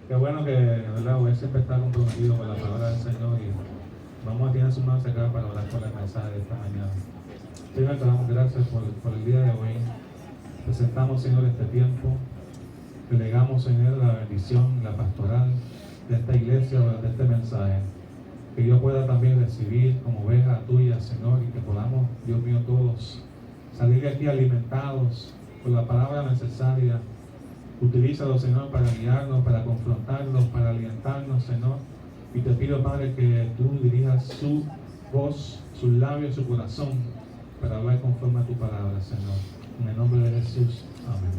Qué bueno que, ¿verdad? Hoy siempre está comprometido con la palabra del Señor y vamos a tener su mano acá para orar por el mensaje de esta mañana. Señor, te damos gracias por el día de hoy. Presentamos, Señor, este tiempo. Delegamos, Señor, la bendición, la pastoral de esta iglesia, de este mensaje. Que yo pueda también recibir como oveja tuya, Señor, y que podamos, Dios mío, todos salir de aquí alimentados por la palabra necesaria. Utilízalo, Señor, para guiarnos, para confrontarnos, para alientarnos, Señor. Y te pido, Padre, que tú dirijas su voz, sus labios, su corazón, para hablar conforme a tu palabra, Señor. En el nombre de Jesús. Amén.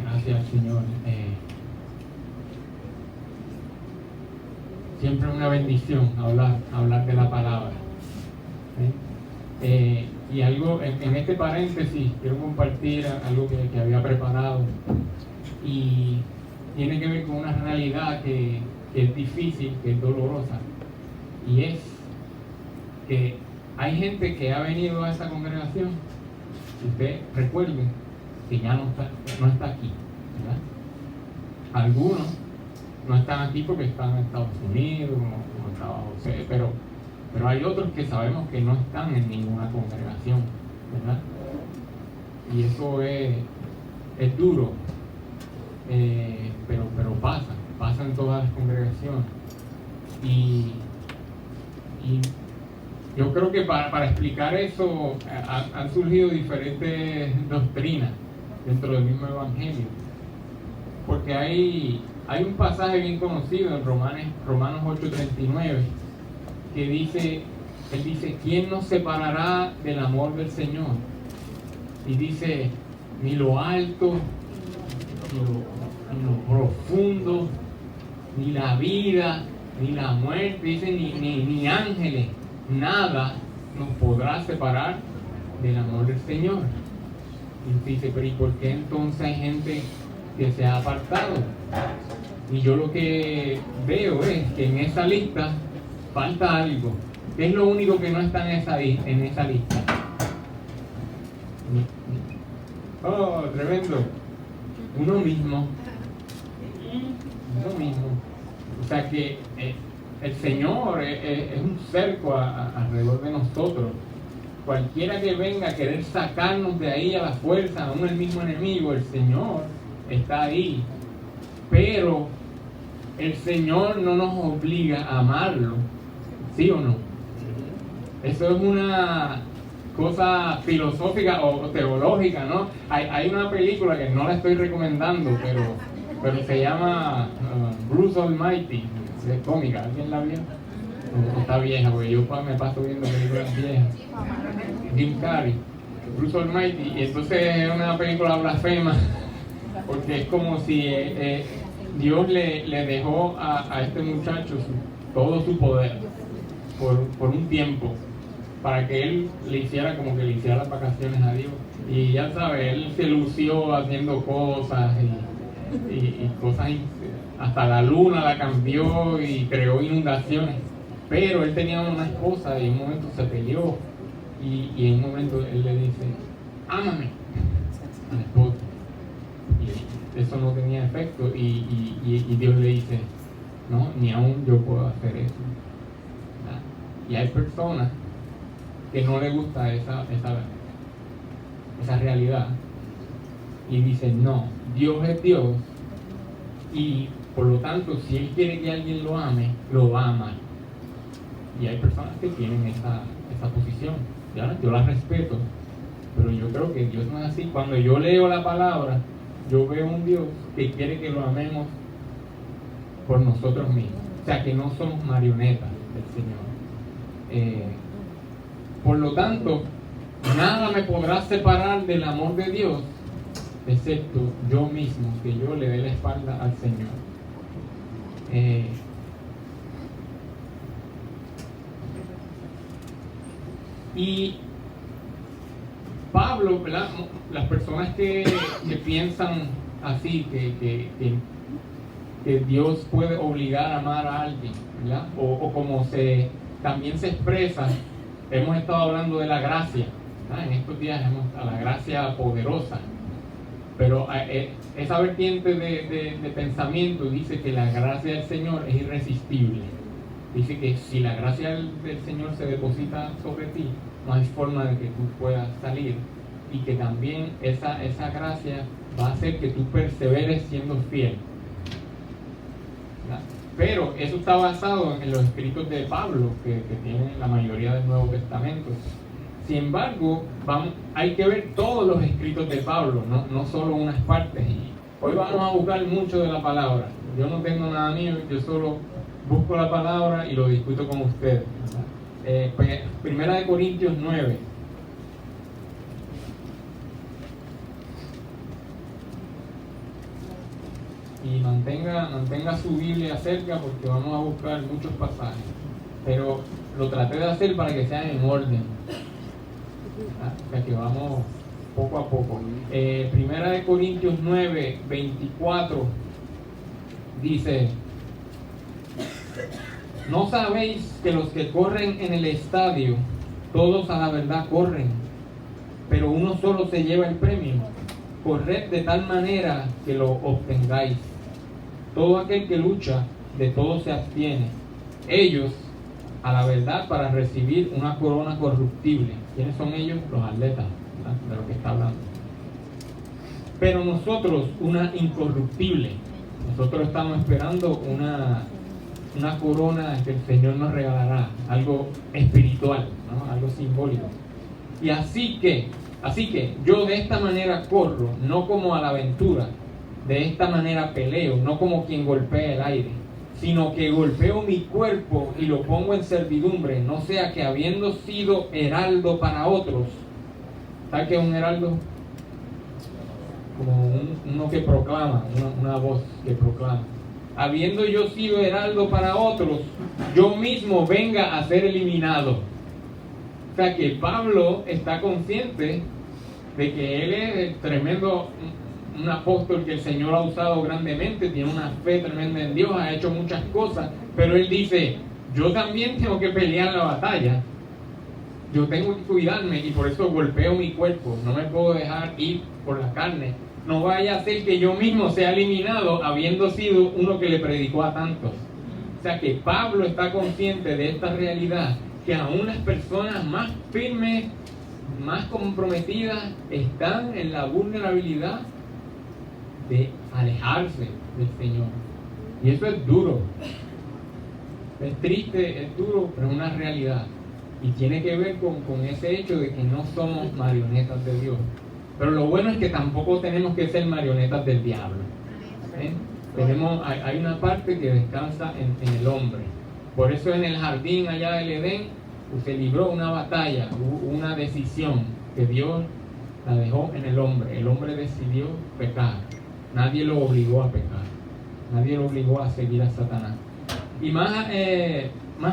Gracias, Señor. Siempre es una bendición hablar de la palabra. Y algo, en este paréntesis, quiero compartir algo que había preparado. Y tiene que ver con una realidad que es difícil, que es dolorosa. Y es que hay gente que ha venido a esa congregación, usted recuerde, que ya no está aquí, ¿verdad? Algunos no están aquí porque están en Estados Unidos, como estaba José, pero hay otros que sabemos que no están en ninguna congregación, ¿verdad? Y eso es duro, pero pasa en todas las congregaciones. Y yo creo que para explicar eso han surgido diferentes doctrinas dentro del mismo evangelio, porque hay un pasaje bien conocido en Romanos 8:39 que dice, él dice: ¿quién nos separará del amor del Señor? Y dice: ni lo alto, ni lo profundo, ni la vida, ni la muerte, dice, ni ángeles, nada nos podrá separar del amor del Señor. Y dice: pero ¿y por qué entonces hay gente que se ha apartado? Y yo lo que veo es que en esa lista falta algo. ¿Qué es lo único que no está en esa lista? Oh, tremendo. Uno mismo. O sea que el Señor es un cerco alrededor de nosotros. Cualquiera que venga a querer sacarnos de ahí a la fuerza, aún el mismo enemigo, el Señor está ahí. Pero el Señor no nos obliga a amarlo, ¿sí o no? Eso es una cosa filosófica o teológica, ¿no? Hay una película que no la estoy recomendando, pero se llama Bruce Almighty, es cómica. ¿Alguien la vio? No está vieja, porque yo me paso viendo películas viejas. Jim Carrey, Bruce Almighty, y entonces es una película blasfema, porque es como si Dios le dejó a este muchacho todo su poder por un tiempo, para que él le hiciera las vacaciones a Dios. Y ya sabe, él se lució haciendo cosas y cosas, hasta la luna la cambió y creó inundaciones. Pero él tenía una esposa y en un momento se peleó y en un momento él le dice: ámame, a la esposa. Y eso no tenía efecto y Dios le dice: no, ni aún yo puedo hacer eso. ¿verdad? Y hay personas que no les gusta esa realidad y dicen: no, Dios es Dios y por lo tanto si Él quiere que alguien lo ame, lo va a amar. Y hay personas que tienen esa posición. ¿ya? Yo la respeto, pero yo creo que Dios no es así. Cuando yo leo la palabra, yo veo un Dios que quiere que lo amemos por nosotros mismos. O sea, que no somos marionetas del Señor. Por lo tanto, nada me podrá separar del amor de Dios, excepto yo mismo, que yo le dé la espalda al Señor. Y Pablo, ¿verdad? Las personas que piensan así, que Dios puede obligar a amar a alguien, ¿verdad? O como también se expresa, hemos estado hablando de la gracia, ¿verdad? En estos días a la gracia poderosa. Pero esa vertiente de pensamiento dice que la gracia del Señor es irresistible. Dice que si la gracia del Señor se deposita sobre ti, no hay forma de que tú puedas salir, y que también esa gracia va a hacer que tú perseveres siendo fiel. ¿Verdad? Pero eso está basado en los escritos de Pablo, que tienen la mayoría del Nuevo Testamento. Sin embargo, hay que ver todos los escritos de Pablo, no solo unas partes. Y hoy vamos a buscar mucho de la palabra. Yo no tengo nada mío, yo solo busco la palabra y lo discuto con ustedes. Primera de Corintios 9. Y mantenga su Biblia cerca, porque vamos a buscar muchos pasajes. Pero lo traté de hacer para que sean en orden. O sea que vamos poco a poco. Primera de Corintios 9, 24 dice: ¿no sabéis que los que corren en el estadio, todos a la verdad corren, pero uno solo se lleva el premio? Corred de tal manera que lo obtengáis. Todo aquel que lucha, de todo se abstiene. Ellos, a la verdad, para recibir una corona corruptible. ¿Quiénes son ellos? Los atletas, ¿verdad? De lo que está hablando. Pero nosotros, una incorruptible. Nosotros estamos esperando una corona que el Señor nos regalará, algo espiritual, ¿no? Algo simbólico. Y así que yo de esta manera corro, no como a la aventura, de esta manera peleo, no como quien golpea el aire, sino que golpeo mi cuerpo y lo pongo en servidumbre, no sea que habiendo sido heraldo para otros. ¿Sabe qué es un heraldo? Como uno que proclama, una voz que proclama. Habiendo yo sido heraldo para otros, yo mismo venga a ser eliminado. O sea que Pablo está consciente de que él es tremendo, un apóstol que el Señor ha usado grandemente, tiene una fe tremenda en Dios, ha hecho muchas cosas, pero él dice: yo también tengo que pelear la batalla, yo tengo que cuidarme, y por eso golpeo mi cuerpo, no me puedo dejar ir por la carne. No vaya a ser que yo mismo sea eliminado habiendo sido uno que le predicó a tantos. O sea que Pablo está consciente de esta realidad, que aún las personas más firmes, más comprometidas, están en la vulnerabilidad de alejarse del Señor. Y eso es duro, es triste, es duro, pero es una realidad, y tiene que ver con ese hecho de que no somos marionetas de Dios. Pero lo bueno es que tampoco tenemos que ser marionetas del diablo. Hay una parte que descansa en el hombre. Por eso en el jardín allá del Edén se libró una batalla, una decisión que Dios la dejó en el hombre. El hombre decidió pecar. Nadie lo obligó a pecar. Nadie lo obligó a seguir a Satanás. Y más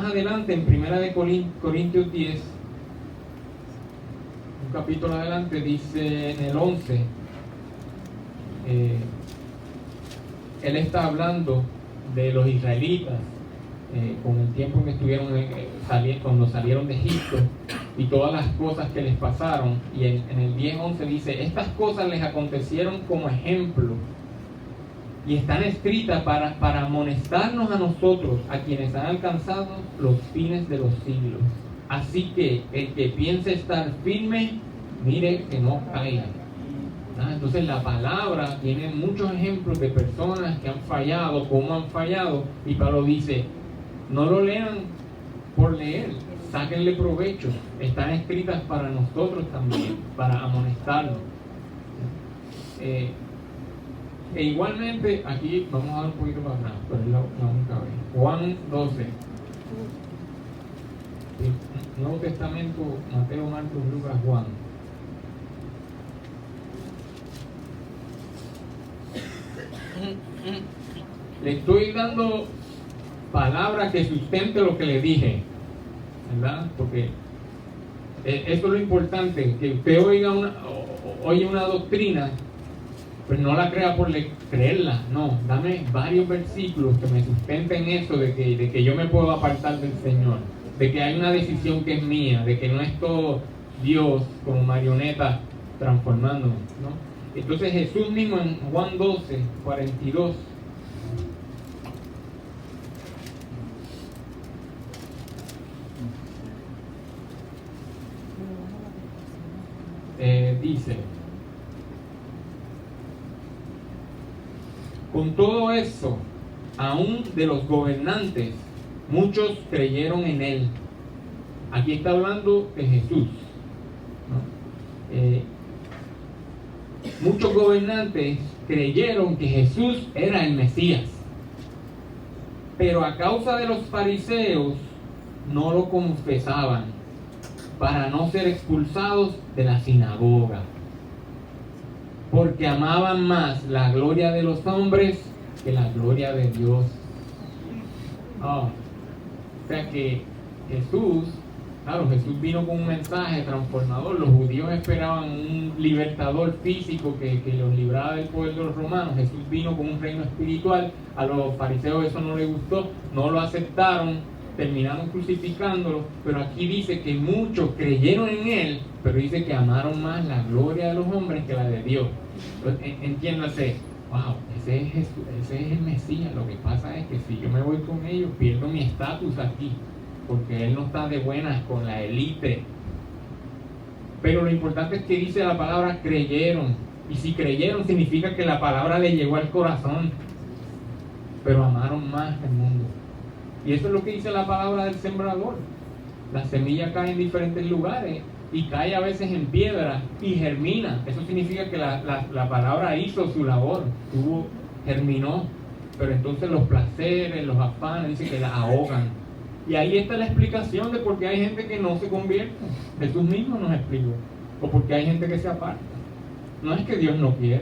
adelante, en Primera de Corintios 10, un capítulo adelante, dice en el 11, él está hablando de los israelitas con el tiempo que estuvieron cuando salieron de Egipto y todas las cosas que les pasaron. Y en el 10:11 dice: estas cosas les acontecieron como ejemplo y están escritas para amonestarnos a nosotros, a quienes han alcanzado los fines de los siglos. Así que el que piense estar firme, mire que no caiga. Entonces la palabra tiene muchos ejemplos de personas que han fallado, cómo han fallado, y Pablo dice: no lo lean por leer, sáquenle provecho, están escritas para nosotros también, para amonestarnos. E igualmente, aquí vamos a dar un poquito para atrás, pero es la única vez. Juan 12. Nuevo Testamento, Mateo, Marcos, Lucas, Juan. Le estoy dando palabras que sustente lo que le dije, ¿verdad? Porque eso es lo importante, que usted oye una doctrina, pues no la crea por creerla, no, dame varios versículos que me sustenten eso de que yo me puedo apartar del Señor, de que hay una decisión que es mía, de que no es todo Dios como marioneta transformándome, ¿no? Entonces Jesús mismo en Juan 12:42 dice: con todo eso, aún de los gobernantes, muchos creyeron en él. Aquí está hablando de Jesús, ¿no? Muchos gobernantes creyeron que Jesús era el Mesías, pero a causa de los fariseos no lo confesaban para no ser expulsados de la sinagoga, porque amaban más la gloria de los hombres que la gloria de Dios. O sea que Jesús vino con un mensaje transformador. Los judíos esperaban un libertador físico que los librara del poder de los romanos. Jesús vino con un reino espiritual. A los fariseos eso no les gustó, no lo aceptaron, terminaron crucificándolo. Pero aquí dice que muchos creyeron en él, pero dice que amaron más la gloria de los hombres que la de Dios. Entonces, entiéndase, wow, ese es Jesús, ese es el Mesías. Lo que pasa es que si yo me voy con ellos, pierdo mi estatus aquí, porque él no está de buenas con la élite. Pero lo importante es que dice la palabra creyeron, y si creyeron significa que la palabra le llegó al corazón, pero amaron más el mundo. Y eso es lo que dice la palabra del sembrador. La semilla cae en diferentes lugares y cae a veces en piedra y germina. Eso significa que la palabra hizo su labor, germinó, pero entonces los placeres, los afanes, dice que la ahogan. Y ahí está la explicación de por qué hay gente que no se convierte. Jesús mismo nos explicó. O porque hay gente que se aparta. No es que Dios no quiera.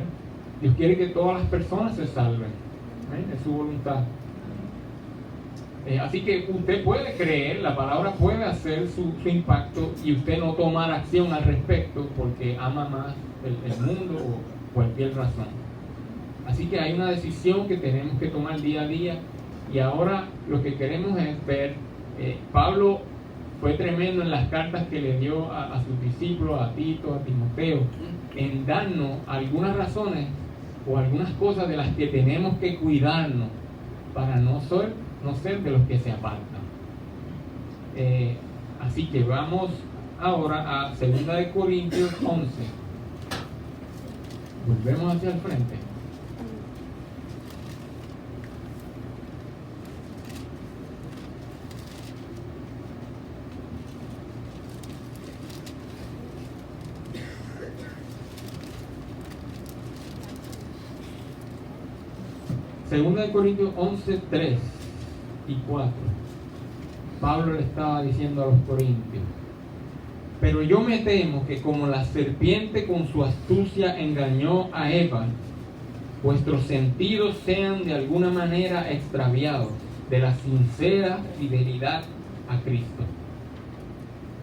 Dios quiere que todas las personas se salven. Es su voluntad. Así que usted puede creer, la palabra puede hacer su impacto y usted no tomar acción al respecto porque ama más el mundo o cualquier razón. Así que hay una decisión que tenemos que tomar día a día. Y ahora lo que queremos es ver, Pablo fue tremendo en las cartas que le dio a sus discípulos, a Tito, a Timoteo, en darnos algunas razones o algunas cosas de las que tenemos que cuidarnos para no ser de los que se apartan. Así que vamos ahora a 2 de Corintios 11. Volvemos hacia el frente. Segunda de Corintios 11, 3 y 4. Pablo le estaba diciendo a los corintios: pero yo me temo que como la serpiente con su astucia engañó a Eva, vuestros sentidos sean de alguna manera extraviados de la sincera fidelidad a Cristo.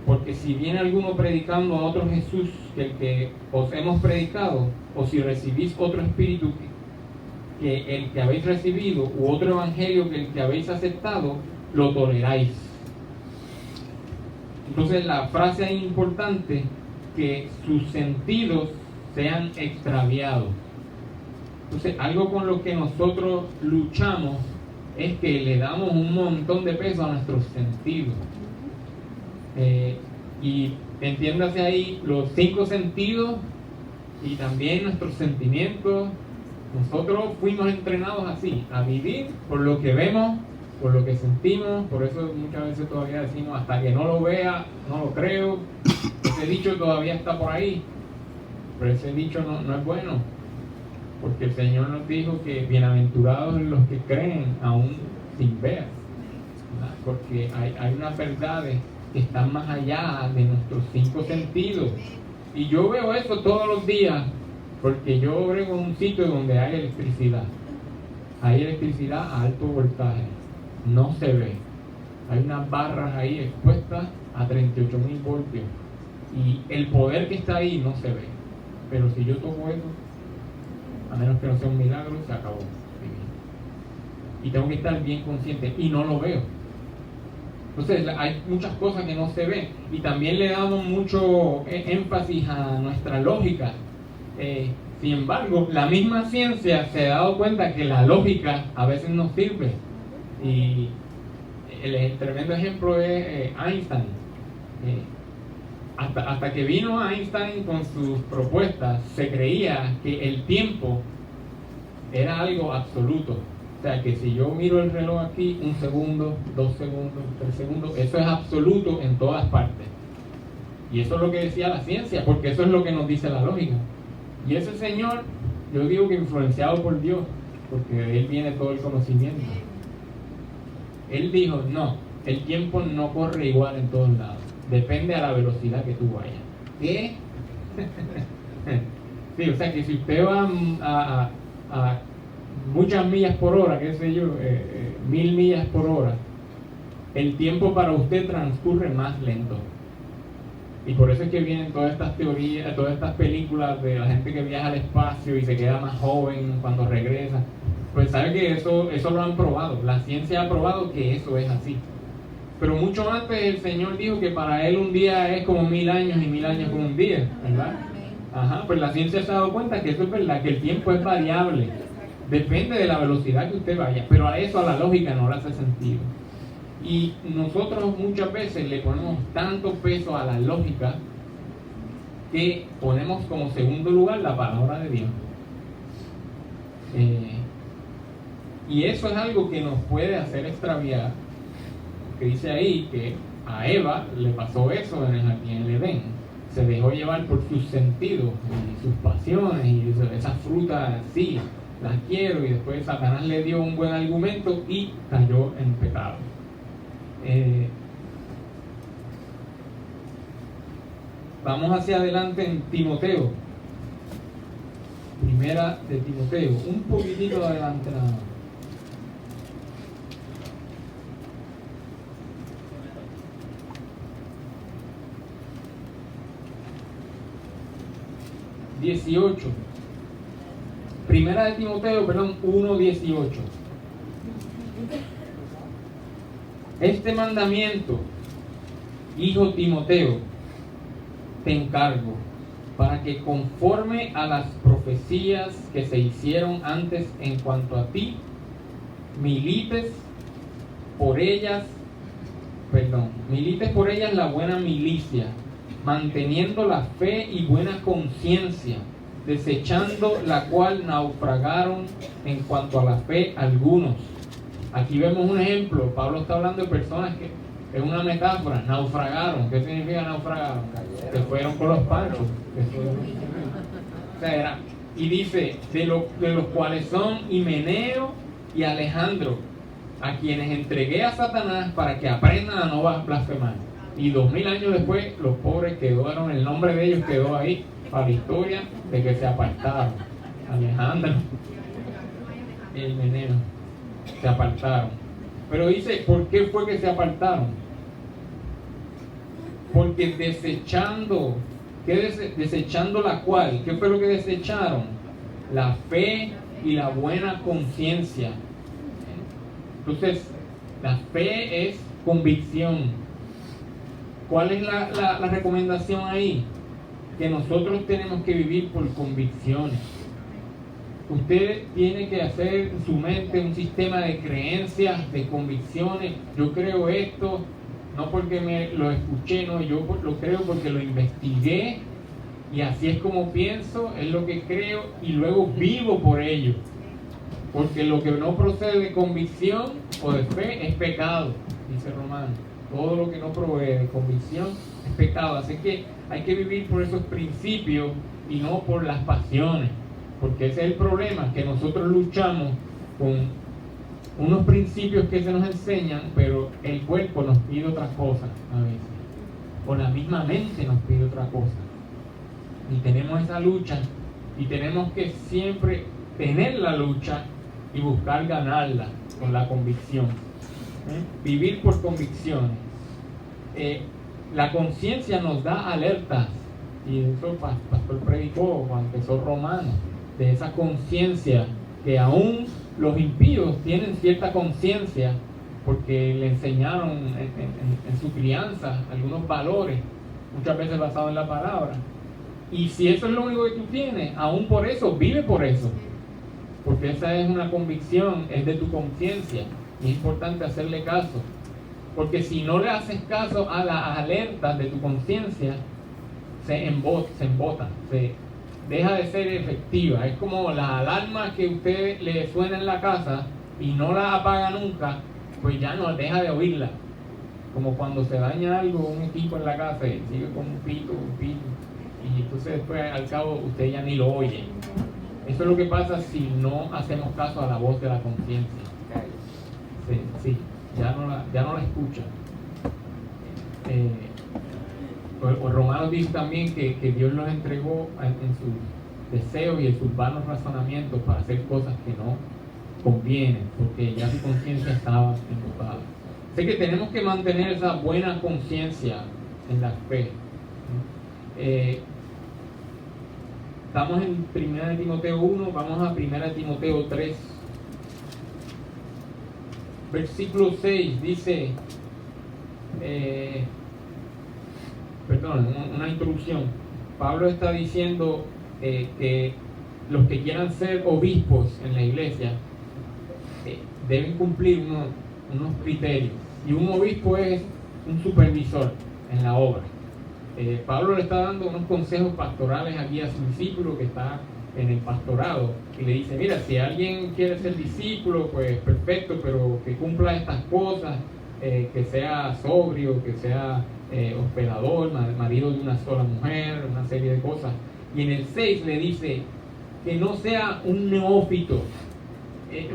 Porque si viene alguno predicando a otro Jesús que el que os hemos predicado, o si recibís otro espíritu que el que habéis recibido, u otro evangelio que el que habéis aceptado, lo toleráis. Entonces la frase es importante, que sus sentidos sean extraviados. Entonces algo con lo que nosotros luchamos es que le damos un montón de peso a nuestros sentidos. Y entiéndase ahí los 5 sentidos y también nuestros sentimientos. Nosotros fuimos entrenados así, a vivir por lo que vemos, por lo que sentimos. Por eso muchas veces todavía decimos: hasta que no lo vea, no lo creo. Ese dicho todavía está por ahí, pero ese dicho no es bueno, porque el Señor nos dijo que bienaventurados los que creen aún sin ver, ¿verdad? Porque hay unas verdades que están más allá de nuestros 5 sentidos. Y yo veo eso todos los días, porque yo brego en un sitio donde hay electricidad. Hay electricidad a alto voltaje. No se ve. Hay unas barras ahí expuestas a 38.000 voltios. Y el poder que está ahí no se ve. Pero si yo toco eso, a menos que no sea un milagro, se acabó. Y tengo que estar bien consciente. Y no lo veo. Entonces hay muchas cosas que no se ven. Y también le damos mucho énfasis a nuestra lógica. Sin embargo, la misma ciencia se ha dado cuenta que la lógica a veces no sirve. Y el tremendo ejemplo es Einstein. Hasta que vino Einstein con sus propuestas, se creía que el tiempo era algo absoluto. O sea, que si yo miro el reloj aquí, 1 segundo, 2 segundos, 3 segundos, eso es absoluto en todas partes. Y eso es lo que decía la ciencia, porque eso es lo que nos dice la lógica. Y ese señor, yo digo que influenciado por Dios, porque de él viene todo el conocimiento. Él dijo, no, el tiempo no corre igual en todos lados. Depende a la velocidad que tú vayas. ¿Qué? Sí, o sea que si usted va a muchas millas por hora, qué sé yo, 1000 millas por hora, el tiempo para usted transcurre más lento. Y por eso es que vienen todas estas teorías, todas estas películas de la gente que viaja al espacio y se queda más joven cuando regresa. Pues sabe que eso lo han probado. La ciencia ha probado que eso es así. Pero mucho antes el Señor dijo que para Él un día es como 1000 años y 1000 años como un día, ¿verdad? Ajá, pues la ciencia se ha dado cuenta que eso es verdad, que el tiempo es variable. Depende de la velocidad que usted vaya, pero a eso a la lógica no le hace sentido. Y nosotros muchas veces le ponemos tanto peso a la lógica que ponemos como segundo lugar la palabra de Dios. Y eso es algo que nos puede hacer extraviar, que dice ahí que a Eva le pasó eso en el jardín del Edén. Se dejó llevar por sus sentidos y sus pasiones, y esas frutas sí, las quiero, y después Satanás le dio un buen argumento y cayó en pecado. Vamos hacia adelante en Timoteo, primera de Timoteo, un poquitito adelante nada más. Primera de Timoteo, 1:18. Este mandamiento, hijo Timoteo, te encargo, para que conforme a las profecías que se hicieron antes en cuanto a ti, milites por ellas la buena milicia, manteniendo la fe y buena conciencia, desechando la cual naufragaron en cuanto a la fe algunos. Aquí vemos un ejemplo. Pablo está hablando de personas que, es una metáfora, naufragaron. ¿Qué significa naufragaron? Se fueron con los panchos. O sea, y dice, de los cuales son Himeneo y Alejandro, a quienes entregué a Satanás para que aprendan a no blasfemar. Y 2000 años después, los pobres quedaron, el nombre de ellos quedó ahí para la historia de que se apartaron. Alejandro y Himeneo se apartaron. Pero dice, ¿por qué fue que se apartaron? Porque desechando, desechando la cual, ¿qué fue lo que desecharon? La fe y la buena conciencia. Entonces, la fe es convicción. ¿Cuál es la recomendación ahí? Que nosotros tenemos que vivir por convicciones. Usted tiene que hacer en su mente un sistema de creencias, de convicciones. Yo creo esto, no porque me lo escuché, no, yo lo creo porque lo investigué y así es como pienso, es lo que creo y luego vivo por ello. Porque lo que no procede de convicción o de fe es pecado, dice Romano. Todo lo que no provee de convicción es pecado. Así que hay que vivir por esos principios y no por las pasiones. Porque ese es el problema, que nosotros luchamos con unos principios que se nos enseñan, pero el cuerpo nos pide otra cosa a veces. O la misma mente nos pide otra cosa. Y tenemos esa lucha y tenemos que siempre tener la lucha y buscar ganarla con la convicción. Vivir por convicciones. La conciencia nos da alertas, y eso el pastor predicó cuando empezó Romano, de esa conciencia que aún los impíos tienen cierta conciencia porque le enseñaron en su crianza algunos valores, muchas veces basados en la palabra, Y si eso es lo único que tú tienes, aún por eso, vive por eso. Porque esa es una convicción, es de tu conciencia. Y es importante hacerle caso. Porque si no le haces caso a las alertas de tu conciencia, se embota, se deja de ser efectiva. Es como la alarma que usted le suena en la casa y no la apaga nunca, pues ya no deja de oírla. Como cuando se daña algo, un equipo en la casa y sigue con un pito, y entonces después al cabo usted ya ni lo oye. Eso es lo que pasa si no hacemos caso a la voz de la conciencia. Sí, ya no la escucha. O Romanos dice también que Dios los entregó en sus deseos y en sus vanos razonamientos para hacer cosas que no convienen, porque ya su conciencia estaba embotada. Sé que tenemos que mantener esa buena conciencia en la fe. Estamos en 1 Timoteo 1, vamos a 1 Timoteo 3. Versículo 6 dice, una introducción. Pablo está diciendo que los que quieran ser obispos en la iglesia deben cumplir unos criterios. Y un obispo es un supervisor en la obra. Pablo le está dando unos consejos pastorales aquí a su discípulo que está en el pastorado y le dice, mira, si alguien quiere ser discípulo, pues perfecto, pero que cumpla estas cosas, que sea sobrio, que sea hospedador, marido de una sola mujer, una serie de cosas. Y en el 6 le dice que no sea un neófito.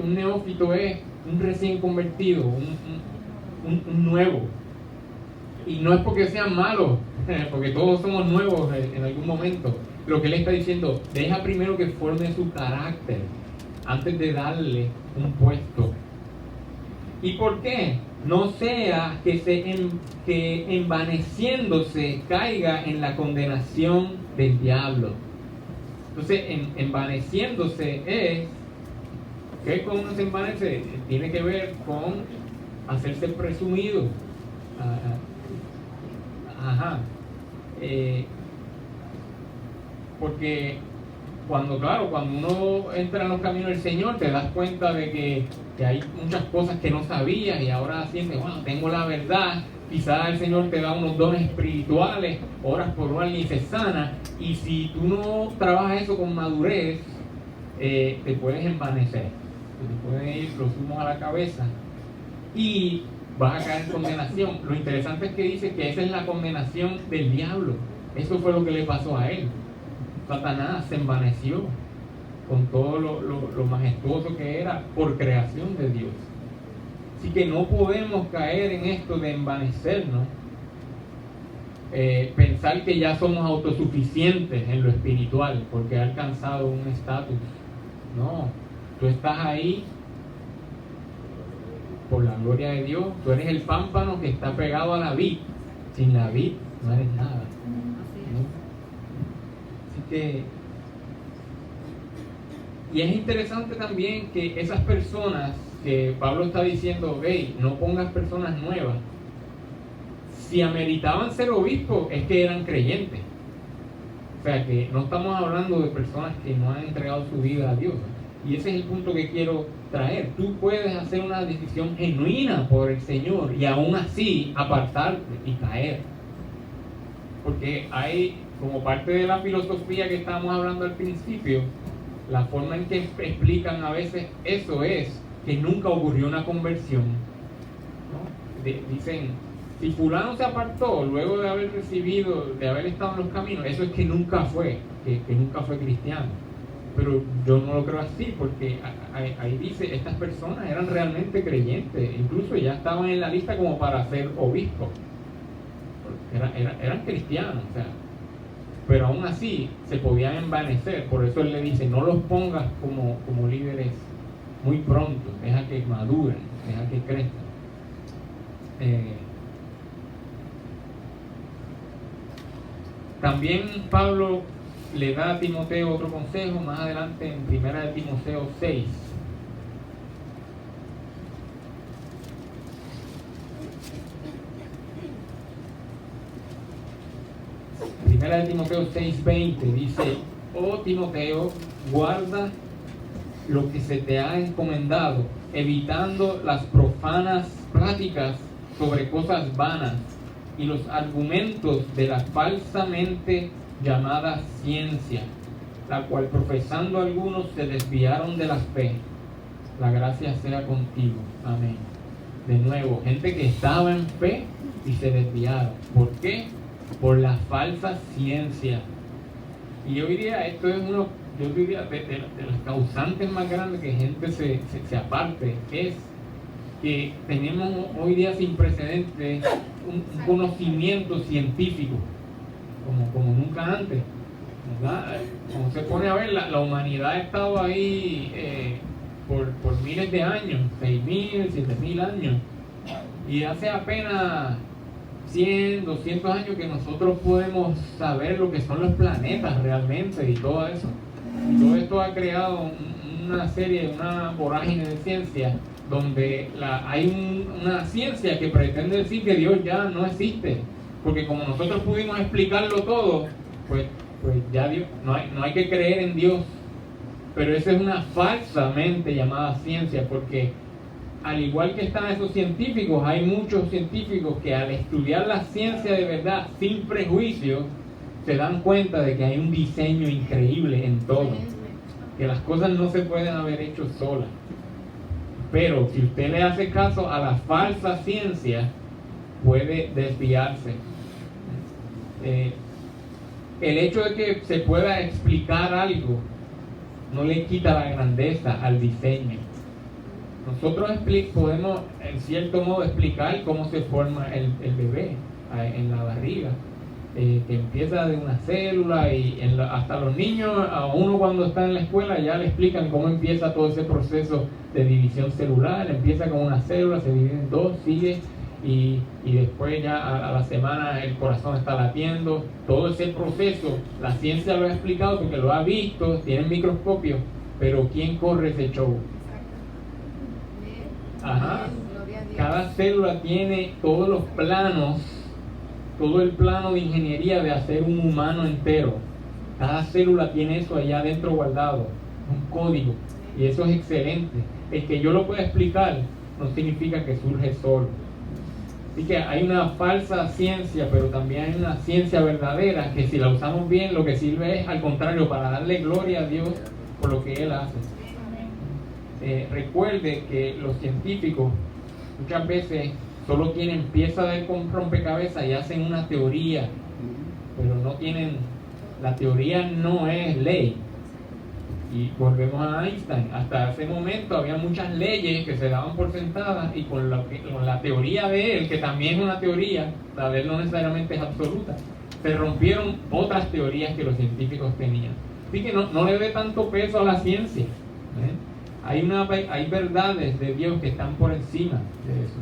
Un neófito es un recién convertido, un nuevo. Y no es porque sean malos, porque todos somos nuevos en algún momento. Lo que él está diciendo, deja primero que forme su carácter antes de darle un puesto. ¿Y por qué? No sea que envaneciéndose caiga en la condenación del diablo. Entonces, envaneciéndose es, ¿qué es cuando uno se envanece? Tiene que ver con hacerse presumido. Porque cuando uno entra en los caminos del Señor, te das cuenta de que hay muchas cosas que no sabías y ahora sientes, bueno, tengo la verdad. Quizás el Señor te da unos dones espirituales, oras por una y se sana, y si tú no trabajas eso con madurez, te puedes envanecer, te pueden ir los humos a la cabeza y vas a caer en condenación. Lo interesante es que dice que esa es la condenación del diablo. Eso fue lo que le pasó a él. Satanás se envaneció con todo lo majestuoso que era por creación de Dios. Así que no podemos caer en esto de envanecernos, pensar que ya somos autosuficientes en lo espiritual porque ha alcanzado un estatus. No, tú estás ahí por la gloria de Dios. Tú eres el pámpano que está pegado a la vid. Sin la vid no eres nada, ¿no? Así que, y es interesante también que esas personas que Pablo está diciendo, hey, no pongas personas nuevas, si ameritaban ser obispos es que eran creyentes. O sea que no estamos hablando de personas que no han entregado su vida a Dios. Y ese es el punto que quiero traer. Tú puedes hacer una decisión genuina por el Señor y aún así apartarte y caer. Porque hay, como parte de la filosofía que estábamos hablando al principio, la forma en que explican a veces eso es que nunca ocurrió una conversión, ¿no? Dicen, si fulano se apartó luego de haber recibido, de haber estado en los caminos, eso es que nunca fue cristiano. Pero yo no lo creo así, porque ahí dice, estas personas eran realmente creyentes, incluso ya estaban en la lista como para ser obispos, eran cristianos, o sea, pero aún así se podían envanecer. Por eso él le dice, no los pongas como líderes muy pronto, deja que maduren, deja que crezcan. También Pablo le da a Timoteo otro consejo más adelante en 1 Timoteo 6. Primera de Timoteo 6:20 dice: oh Timoteo, guarda lo que se te ha encomendado, evitando las profanas pláticas sobre cosas vanas y los argumentos de la falsamente llamada ciencia, la cual profesando algunos se desviaron de la fe. La gracia sea contigo. Amén. De nuevo, gente que estaba en fe y se desviaron. ¿Por qué? Por la falsa ciencia. Y hoy día esto es uno, yo diría, de las causantes más grandes que gente se aparte, es que tenemos hoy día sin precedentes un conocimiento científico como nunca antes, ¿verdad? Como se pone a ver, la humanidad ha estado ahí por miles de años, 6.000, 7.000 años, y hace apenas 100, 200 años que nosotros podemos saber lo que son los planetas realmente y todo eso. Y todo esto ha creado una vorágine de ciencia donde hay una ciencia que pretende decir que Dios ya no existe, porque como nosotros pudimos explicarlo todo, pues ya Dios, no hay que creer en Dios. Pero esa es una falsamente llamada ciencia, porque al igual que están esos científicos, hay muchos científicos que al estudiar la ciencia de verdad, sin prejuicio, se dan cuenta de que hay un diseño increíble en todo, que las cosas no se pueden haber hecho solas. Pero si usted le hace caso a la falsa ciencia, puede desviarse. El hecho de que se pueda explicar algo no le quita la grandeza al diseño. Nosotros podemos en cierto modo explicar cómo se forma el bebé en la barriga, que empieza de una célula y hasta los niños, a uno cuando está en la escuela ya le explican cómo empieza todo ese proceso de división celular. Empieza con una célula, se divide en dos, sigue y después ya a la semana el corazón está latiendo. Todo ese proceso la ciencia lo ha explicado porque lo ha visto, tiene microscopio, pero ¿quién corre ese show? Ajá. Cada célula tiene todos los planos, todo el plano de ingeniería de hacer un humano entero. Cada célula tiene eso allá adentro guardado, un código, y eso es excelente. El que yo lo pueda explicar no significa que surge solo. Así que hay una falsa ciencia, pero también hay una ciencia verdadera que si la usamos bien, lo que sirve es al contrario, para darle gloria a Dios por lo que Él hace. Recuerde que los científicos muchas veces solo tienen piezas de rompecabezas y hacen una teoría, pero no tienen, la teoría no es ley. Y volvemos a Einstein. Hasta ese momento había muchas leyes que se daban por sentadas, y con la teoría de él, que también es una teoría, la de él no necesariamente es absoluta, se rompieron otras teorías que los científicos tenían. Así que no le dé tanto peso a la ciencia, ¿eh? Hay verdades de Dios que están por encima de eso.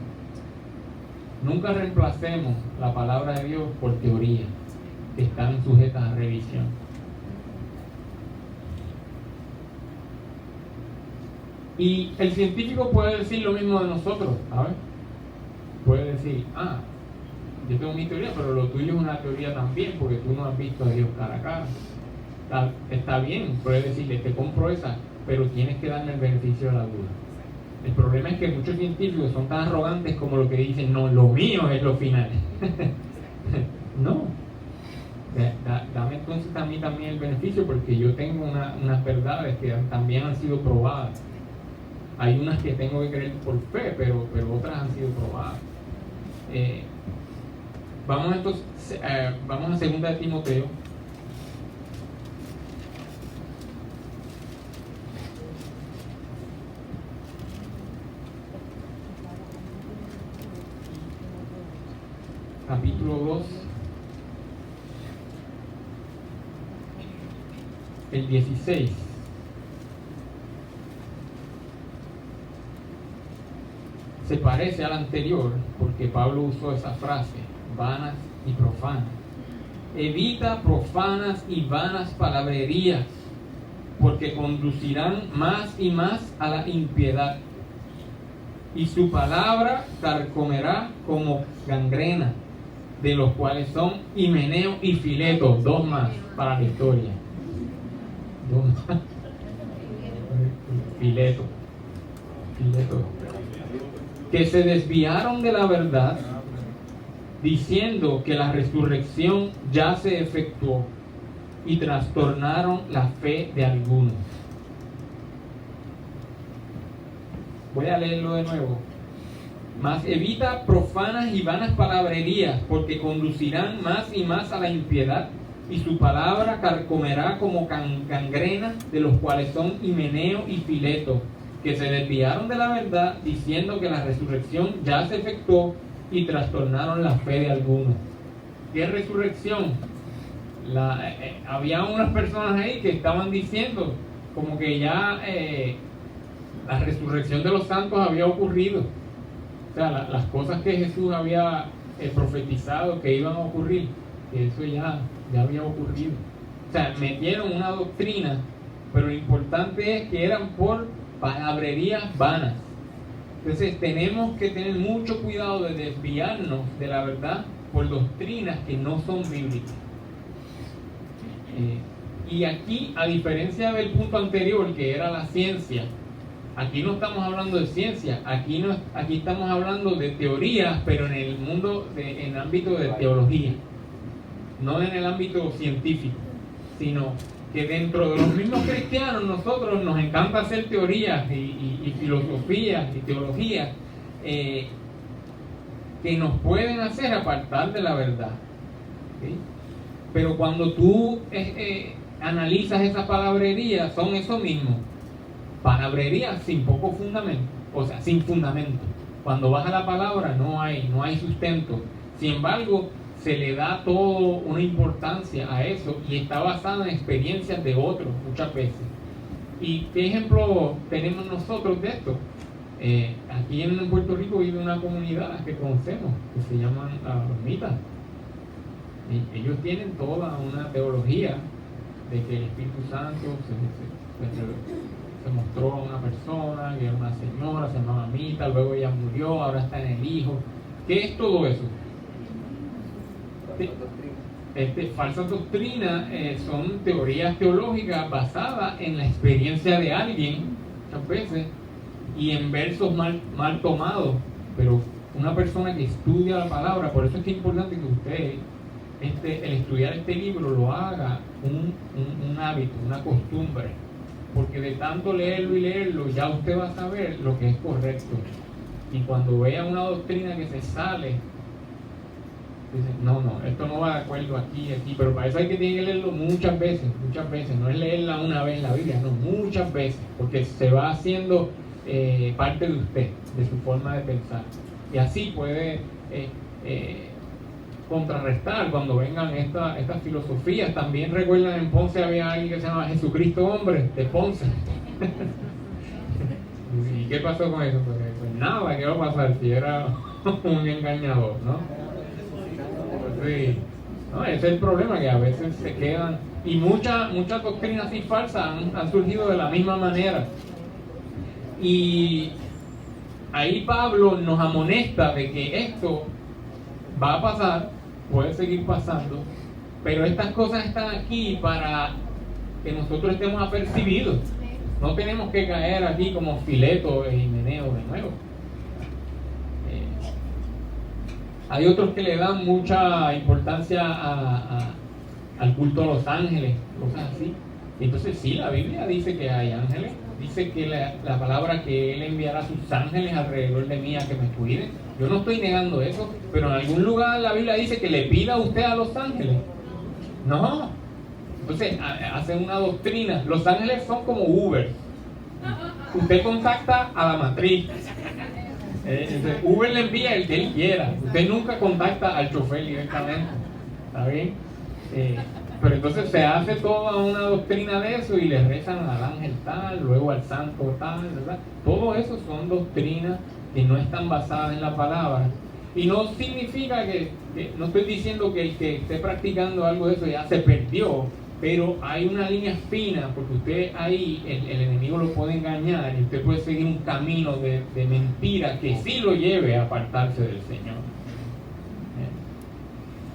Nunca reemplacemos la palabra de Dios por teorías que están sujetas a revisión. Y el científico puede decir lo mismo de nosotros, ¿sabes? Puede decir, yo tengo mi teoría, pero lo tuyo es una teoría también, porque tú no has visto a Dios cara a cara. Está bien, puede decirle, te compro esa, pero tienes que darme el beneficio de la duda. El problema es que muchos científicos son tan arrogantes como lo que dicen, no, lo mío es lo final. No. Dame entonces a mí también el beneficio, porque yo tengo unas verdades que también han sido probadas. Hay unas que tengo que creer por fe, pero otras han sido probadas. Vamos entonces, vamos a 2 de Timoteo. Capítulo 2, el 16. Se parece al anterior porque Pablo usó esa frase, vanas y profanas. Evita profanas y vanas palabrerías, porque conducirán más y más a la impiedad, y su palabra carcomerá como gangrena, de los cuales son Himeneo y Fileto, dos más para la historia. Dos más. Fileto, que se desviaron de la verdad, diciendo que la resurrección ya se efectuó, y trastornaron la fe de algunos. Voy a leerlo de nuevo. Mas evita profanas y vanas palabrerías, porque conducirán más y más a la impiedad, y su palabra carcomerá como gangrena, de los cuales son Himeneo y Fileto, que se desviaron de la verdad, diciendo que la resurrección ya se efectuó, y trastornaron la fe de algunos. ¿Qué resurrección? Había unas personas ahí que estaban diciendo como que ya la resurrección de los santos había ocurrido. O sea, las cosas que Jesús había profetizado que iban a ocurrir, que eso ya había ocurrido. O sea, metieron una doctrina, pero lo importante es que eran por palabrerías vanas. Entonces tenemos que tener mucho cuidado de desviarnos de la verdad por doctrinas que no son bíblicas. Y aquí, a diferencia del punto anterior, que era la ciencia, aquí no estamos hablando de ciencia, aquí estamos hablando de teorías, pero en el mundo, en el ámbito de teología, no en el ámbito científico, sino que dentro de los mismos cristianos nosotros nos encanta hacer teorías y filosofías y teologías que nos pueden hacer apartar de la verdad. ¿Sí? Pero cuando tú analizas esa palabrería, son eso mismo, palabrerías sin poco fundamento, o sea, sin fundamento. Cuando vas a la palabra no hay sustento. Sin embargo, se le da todo una importancia a eso y está basada en experiencias de otros muchas veces. ¿Y qué ejemplo tenemos nosotros de esto? Aquí en Puerto Rico vive una comunidad que conocemos que se llaman las Ermitas. Ellos tienen toda una teología de que el Espíritu Santo se mostró a una persona, que era una señora, se llamaba Mita, luego ella murió, ahora está en el Hijo. ¿Qué es todo eso? Falsas doctrinas son teorías teológicas basadas en la experiencia de alguien, muchas veces, y en versos mal tomados. Pero una persona que estudia la palabra, por eso es que es importante que usted el estudiar este libro lo haga un hábito, una costumbre, porque de tanto leerlo y leerlo ya usted va a saber lo que es correcto, y cuando vea una doctrina que se sale, dice, no, esto no va de acuerdo aquí, pero para eso hay que leerlo muchas veces, no es leerla una vez la Biblia, no, muchas veces, porque se va haciendo parte de usted, de su forma de pensar, y así puede contrarrestar cuando vengan estas filosofías. También recuerdan, en Ponce había alguien que se llama Jesucristo Hombre, de Ponce. ¿Y qué pasó con eso? Pues nada, ¿qué va a pasar si era un engañador, no? Sí. No, ese es el problema, que a veces se quedan, y muchas doctrinas así falsas han surgido de la misma manera. Y ahí Pablo nos amonesta de que esto va a pasar, puede seguir pasando, pero estas cosas están aquí para que nosotros estemos apercibidos. No tenemos que caer aquí como Fileto e Himeneo de nuevo. Hay otros que le dan mucha importancia al culto a los ángeles, cosas así. Entonces sí, la Biblia dice que hay ángeles, dice que la palabra que Él enviará a sus ángeles alrededor de mí a que me cuiden. Yo no estoy negando eso, pero en algún lugar la Biblia dice que le pida a usted a los ángeles. No. Entonces hacen una doctrina. Los ángeles son como Uber. Usted contacta a la matriz. Uber le envía el que él quiera. Usted nunca contacta al chofer directamente. ¿Está bien? Pero entonces se hace toda una doctrina de eso y le rezan al ángel tal, luego al santo tal, ¿verdad? Todo eso son doctrinas que no están basadas en la palabra. Y no significa que no estoy diciendo que el que esté practicando algo de eso ya se perdió, pero hay una línea fina, porque usted ahí, el enemigo lo puede engañar y usted puede seguir un camino de mentira que sí lo lleve a apartarse del Señor.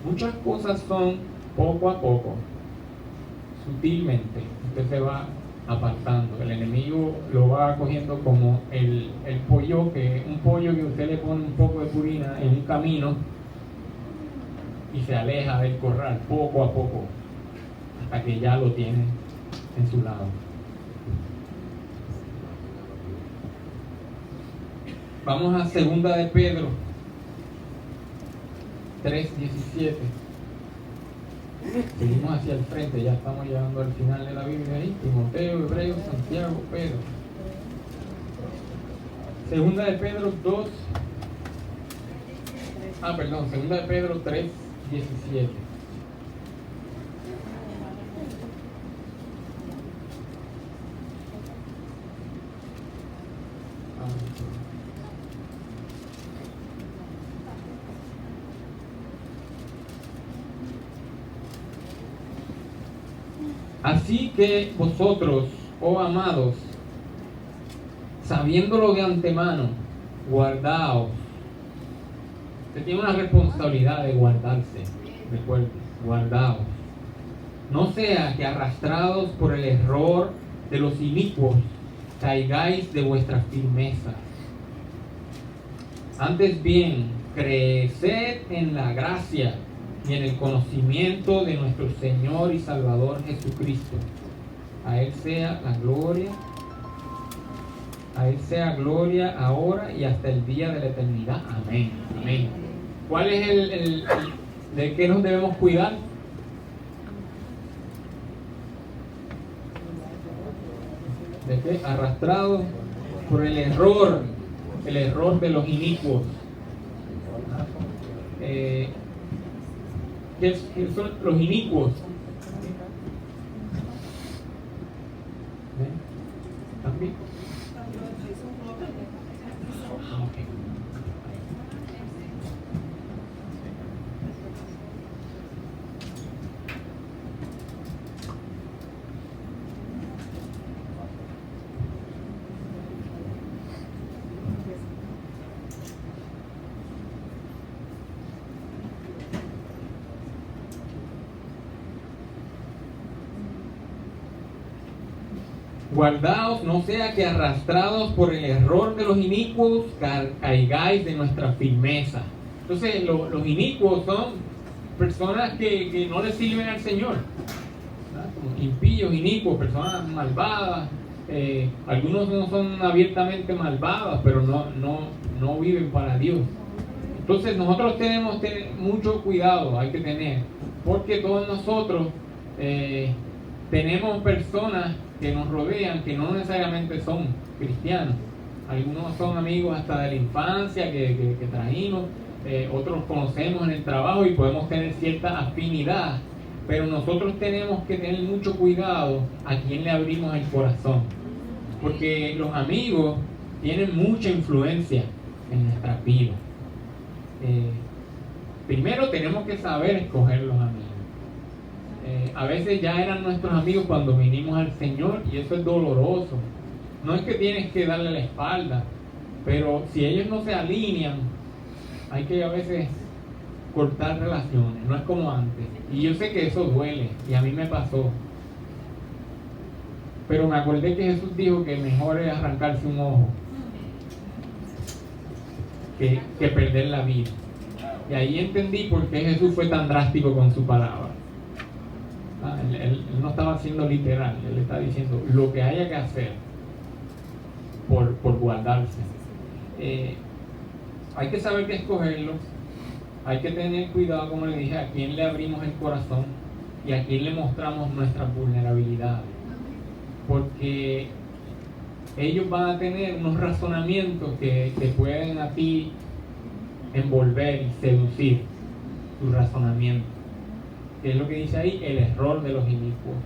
Muchas cosas son poco a poco, sutilmente. Usted se va apartando. El enemigo lo va cogiendo como el pollo, un pollo que usted le pone un poco de purina en un camino y se aleja del corral poco a poco hasta que ya lo tiene en su lado. Vamos a 2 de Pedro 3:17. Seguimos hacia el frente, ya estamos llegando al final de la Biblia ahí. Timoteo, Hebreo, Santiago, Pedro. 2 de Pedro 2. 2 de Pedro 3:17. Así que vosotros, oh amados, sabiéndolo de antemano, guardaos. Usted tiene una responsabilidad de guardarse. Recuerde, guardaos. No sea que arrastrados por el error de los inicuos, caigáis de vuestra firmeza. Antes bien, creced en la gracia y en el conocimiento de nuestro Señor y Salvador Jesucristo. A Él sea la gloria, ahora y hasta el día de la eternidad. Amén. Amén. ¿Cuál es de qué nos debemos cuidar? ¿De qué? Arrastrados por el error de los inicuos. ¿Qué son los inicuos? ¿También? Okay. Guardaos, no sea que arrastrados por el error de los inicuos caigáis de nuestra firmeza. Entonces, los inicuos son personas que no le sirven al Señor, ¿verdad? Como impíos, inicuos, personas malvadas. Algunos no son abiertamente malvadas, pero no viven para Dios. Entonces, nosotros tenemos que tener mucho cuidado, hay que tener, porque todos nosotros tenemos personas que nos rodean que no necesariamente son cristianos. Algunos son amigos hasta de la infancia que traímos, otros conocemos en el trabajo y podemos tener cierta afinidad, pero nosotros tenemos que tener mucho cuidado a quién le abrimos el corazón, porque los amigos tienen mucha influencia en nuestra vida. Primero tenemos que saber escoger los amigos. A veces ya eran nuestros amigos cuando vinimos al Señor y eso es doloroso. No es que tienes que darle la espalda, pero si ellos no se alinean, hay que a veces cortar relaciones, no es como antes. Y yo sé que eso duele y a mí me pasó. Pero me acordé que Jesús dijo que mejor es arrancarse un ojo que perder la vida. Y ahí entendí por qué Jesús fue tan drástico con su palabra. Él no estaba siendo literal, él está diciendo lo que haya que hacer por guardarse. Hay que saber qué escogerlos, hay que tener cuidado, como le dije, a quién le abrimos el corazón y a quién le mostramos nuestras vulnerabilidades, porque ellos van a tener unos razonamientos que pueden a ti envolver y seducir tu razonamiento. Que es lo que dice ahí, el error de los inicuos.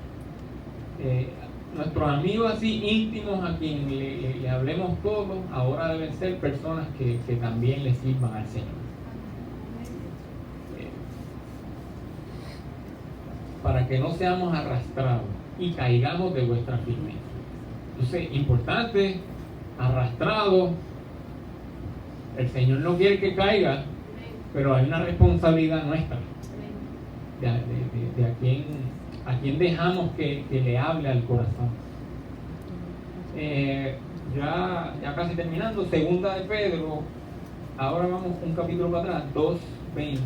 Nuestros amigos así íntimos a quien le hablemos todo, ahora deben ser personas que también le sirvan al Señor. Para que no seamos arrastrados y caigamos de vuestra firmeza. Entonces, importante, arrastrado. El Señor no quiere que caiga, pero hay una responsabilidad nuestra. a quién dejamos que le hable al corazón. Ya casi terminando, segunda de Pedro, ahora vamos un capítulo para atrás, 2:20.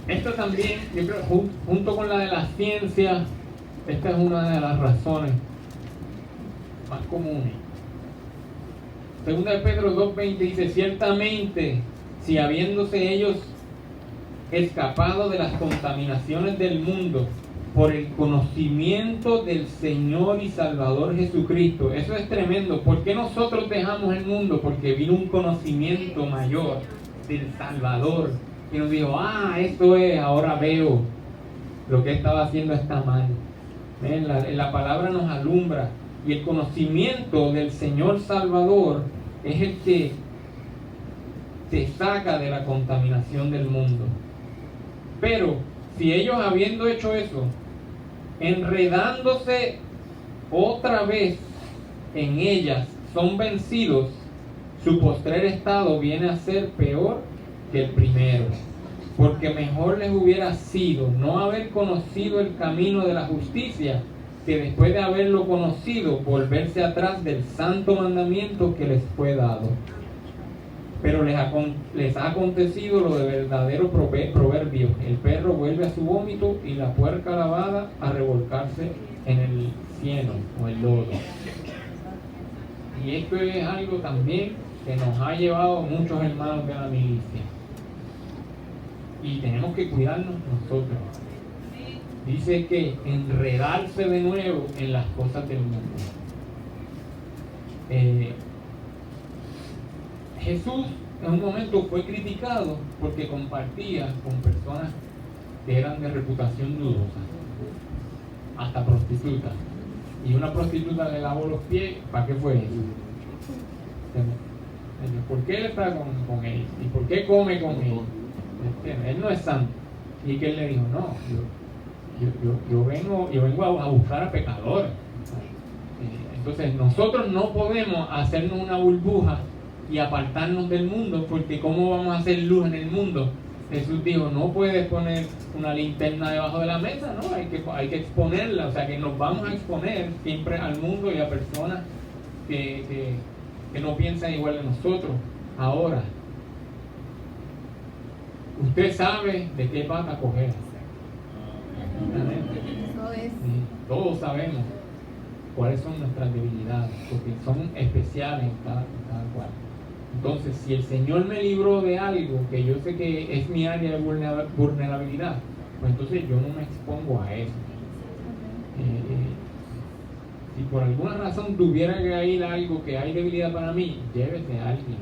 Esto también, yo creo, junto con la de la ciencia, esta es una de las razones más comunes. Segunda de Pedro 2:20 dice: ciertamente, si habiéndose ellos escapado de las contaminaciones del mundo por el conocimiento del Señor y Salvador Jesucristo. Eso es tremendo. ¿Por qué nosotros dejamos el mundo? Porque vino un conocimiento mayor del Salvador y nos dijo: esto es, ahora veo lo que estaba haciendo está mal. ¿Ven? La palabra nos alumbra, y el conocimiento del Señor Salvador es el que te saca de la contaminación del mundo. Pero si ellos, habiendo hecho eso, enredándose otra vez en ellas, son vencidos, su postrer estado viene a ser peor que el primero, porque mejor les hubiera sido no haber conocido el camino de la justicia, que después de haberlo conocido, volverse atrás del santo mandamiento que les fue dado. Pero les ha acontecido lo de verdadero proverbio: el perro vuelve a su vómito y la puerca lavada a revolcarse en el cieno o el lodo. Y esto es algo también que nos ha llevado muchos hermanos de la milicia, y tenemos que cuidarnos nosotros. Dice que enredarse de nuevo en las cosas del mundo. Jesús en un momento fue criticado porque compartía con personas que eran de reputación dudosa, hasta prostitutas. Y una prostituta le lavó los pies. ¿Para qué fue eso? ¿Por qué él está con él? ¿Y por qué come con él? Él no es santo. Y que él le dijo: no, yo vengo a buscar a pecadores. Entonces nosotros no podemos hacernos una burbuja y apartarnos del mundo, porque ¿cómo vamos a hacer luz en el mundo? Jesús dijo: no puedes poner una linterna debajo de la mesa, no, hay que exponerla. O sea que nos vamos a exponer siempre al mundo y a personas que no piensan igual de nosotros. Ahora, usted sabe de qué pata coger. Todos sabemos cuáles son nuestras debilidades, porque son especiales en cada cual. Entonces, si el Señor me libró de algo que yo sé que es mi área de vulnerabilidad, pues entonces yo no me expongo a eso. Si por alguna razón tuviera que ir a algo que hay debilidad para mí, llévese a alguien,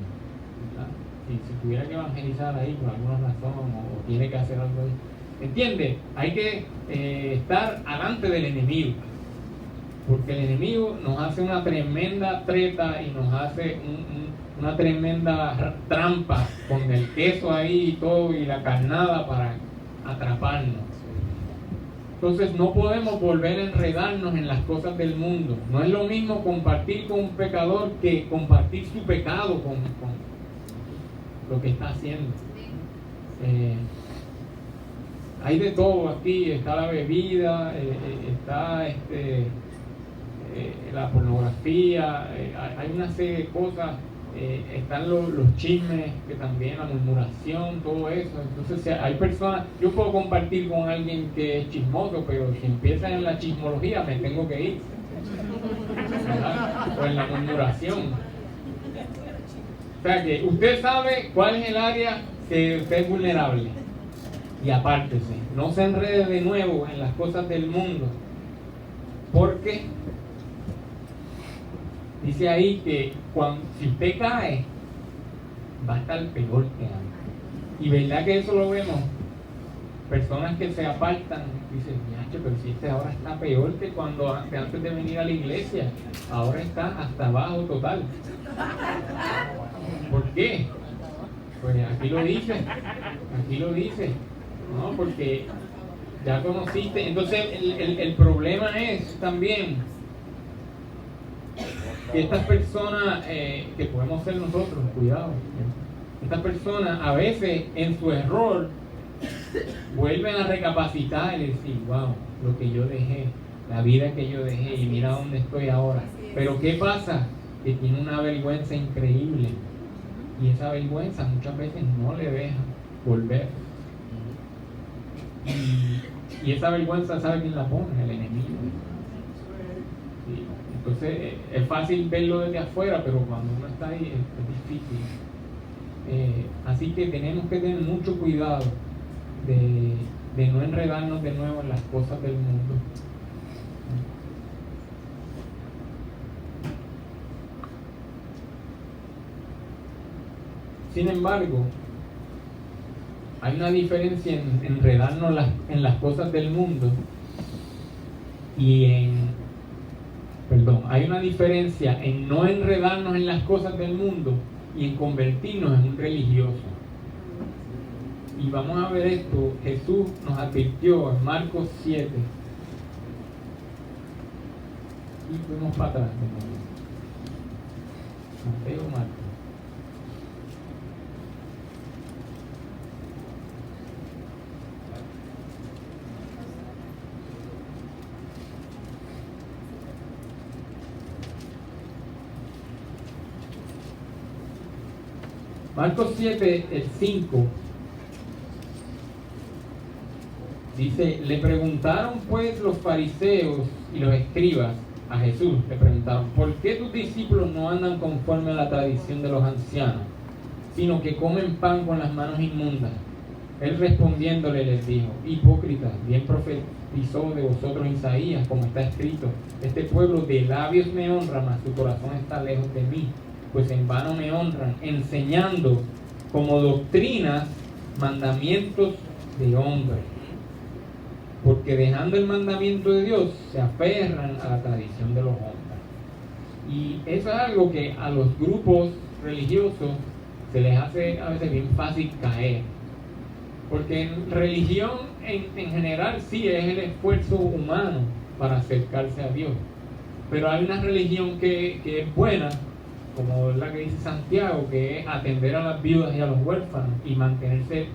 ¿verdad? Si tuviera que evangelizar ahí por alguna razón, o tiene que hacer algo ahí, ¿entiende? Hay que estar alante del enemigo, porque el enemigo nos hace una tremenda treta y nos hace una tremenda trampa con el queso ahí y todo, y la carnada para atraparnos. Entonces no podemos volver a enredarnos en las cosas del mundo. No es lo mismo compartir con un pecador que compartir su pecado con lo que está haciendo. Hay de todo aquí. Está la bebida, está la pornografía, hay una serie de cosas. Están los chismes, que también la murmuración, todo eso. Entonces hay personas, yo puedo compartir con alguien que es chismoso, pero si empieza en la chismología me tengo que ir, ¿verdad? O en la murmuración. O sea que usted sabe cuál es el área que usted es vulnerable, y apártese, no se enrede de nuevo en las cosas del mundo, porque dice ahí que si usted cae, va a estar peor que antes. Y verdad que eso lo vemos. Personas que se apartan, dicen: pero si este ahora está peor que antes de venir a la iglesia. Ahora está hasta abajo total. ¿Por qué? Pues aquí lo dice. No, porque ya conociste. Entonces el problema es también que estas personas, que podemos ser nosotros, cuidado, estas personas a veces en su error vuelven a recapacitar y decir, wow, lo que yo dejé, la vida que yo dejé y mira dónde estoy ahora. Pero ¿qué pasa? Que tiene una vergüenza increíble y esa vergüenza muchas veces no le deja volver. Y esa vergüenza, ¿sabe quién la pone? El enemigo. Sí. Entonces es fácil verlo desde afuera, pero cuando uno está ahí es difícil. Así que tenemos que tener mucho cuidado de no enredarnos de nuevo en las cosas del mundo. Sin embargo, hay una diferencia en enredarnos en las cosas del mundo y hay una diferencia en no enredarnos en las cosas del mundo y en convertirnos en un religioso. Y vamos a ver esto. Jesús nos advirtió en Marcos 7. Y fuimos para atrás de nuevo. Mateo, Marcos. Marcos 7, el 5, dice, le preguntaron pues los fariseos y los escribas a Jesús, le preguntaron, ¿por qué tus discípulos no andan conforme a la tradición de los ancianos, sino que comen pan con las manos inmundas? Él respondiéndole les dijo, hipócritas, bien profetizó de vosotros Isaías, como está escrito, este pueblo de labios me honra, mas su corazón está lejos de mí. Pues en vano me honran, enseñando como doctrinas mandamientos de hombre. Porque dejando el mandamiento de Dios, se aferran a la tradición de los hombres. Y eso es algo que a los grupos religiosos se les hace a veces bien fácil caer. Porque en religión en general sí es el esfuerzo humano para acercarse a Dios. Pero hay una religión que es buena, como la que dice Santiago, que es atender a las viudas y a los huérfanos y mantenerse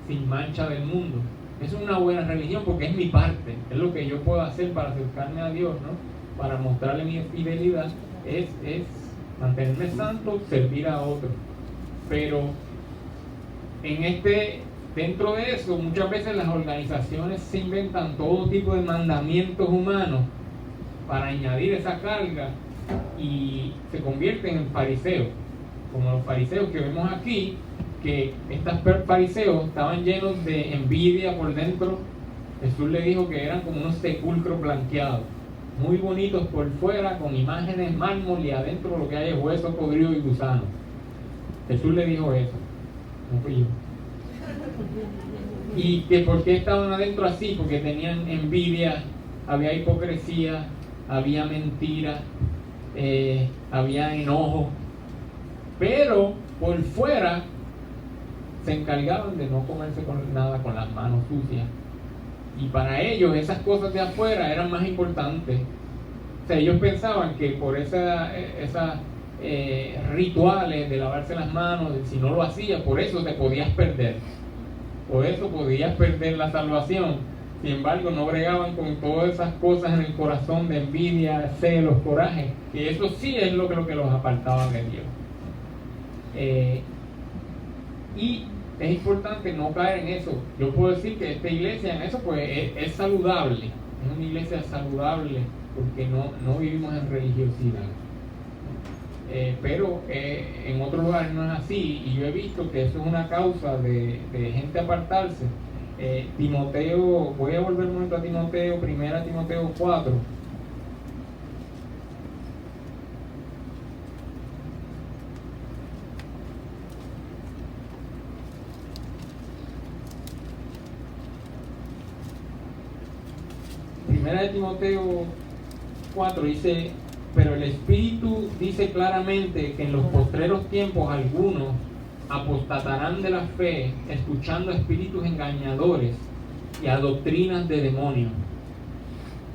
sin mancha del mundo. Es una buena religión porque es mi parte, es lo que yo puedo hacer para acercarme a Dios, ¿no? Para mostrarle mi fidelidad, es mantenerme santo, servir a otros. Pero dentro de eso, muchas veces las organizaciones se inventan todo tipo de mandamientos humanos para añadir esa carga y se convierten en fariseos, como los fariseos que vemos aquí, que estos fariseos estaban llenos de envidia por dentro. Jesús le dijo que eran como unos sepulcros blanqueados, muy bonitos por fuera, con imágenes, mármol, y adentro lo que hay es hueso podrido y gusano. Jesús le dijo eso, no fui yo. ¿Y que por qué estaban adentro así? Porque tenían envidia, había hipocresía, había mentira, había enojo, pero por fuera se encargaban de no comerse nada con las manos sucias, y para ellos esas cosas de afuera eran más importantes. O sea, ellos pensaban que por esas rituales de lavarse las manos, si no lo hacías, por eso te podías perder, por eso podías perder la salvación. Sin embargo, no bregaban con todas esas cosas en el corazón de envidia, celos, coraje, que eso sí es lo que los apartaba de Dios. Y es importante no caer en eso. Yo puedo decir que esta iglesia en eso pues es saludable, es una iglesia saludable porque no vivimos en religiosidad. Pero en otros lugares no es así, y yo he visto que eso es una causa de gente apartarse. Timoteo, voy a volver un momento a Timoteo, 1 Timoteo 4. Primera de Timoteo 4 dice, pero el Espíritu dice claramente que en los postreros tiempos algunos apostatarán de la fe, escuchando a espíritus engañadores y a doctrinas de demonios.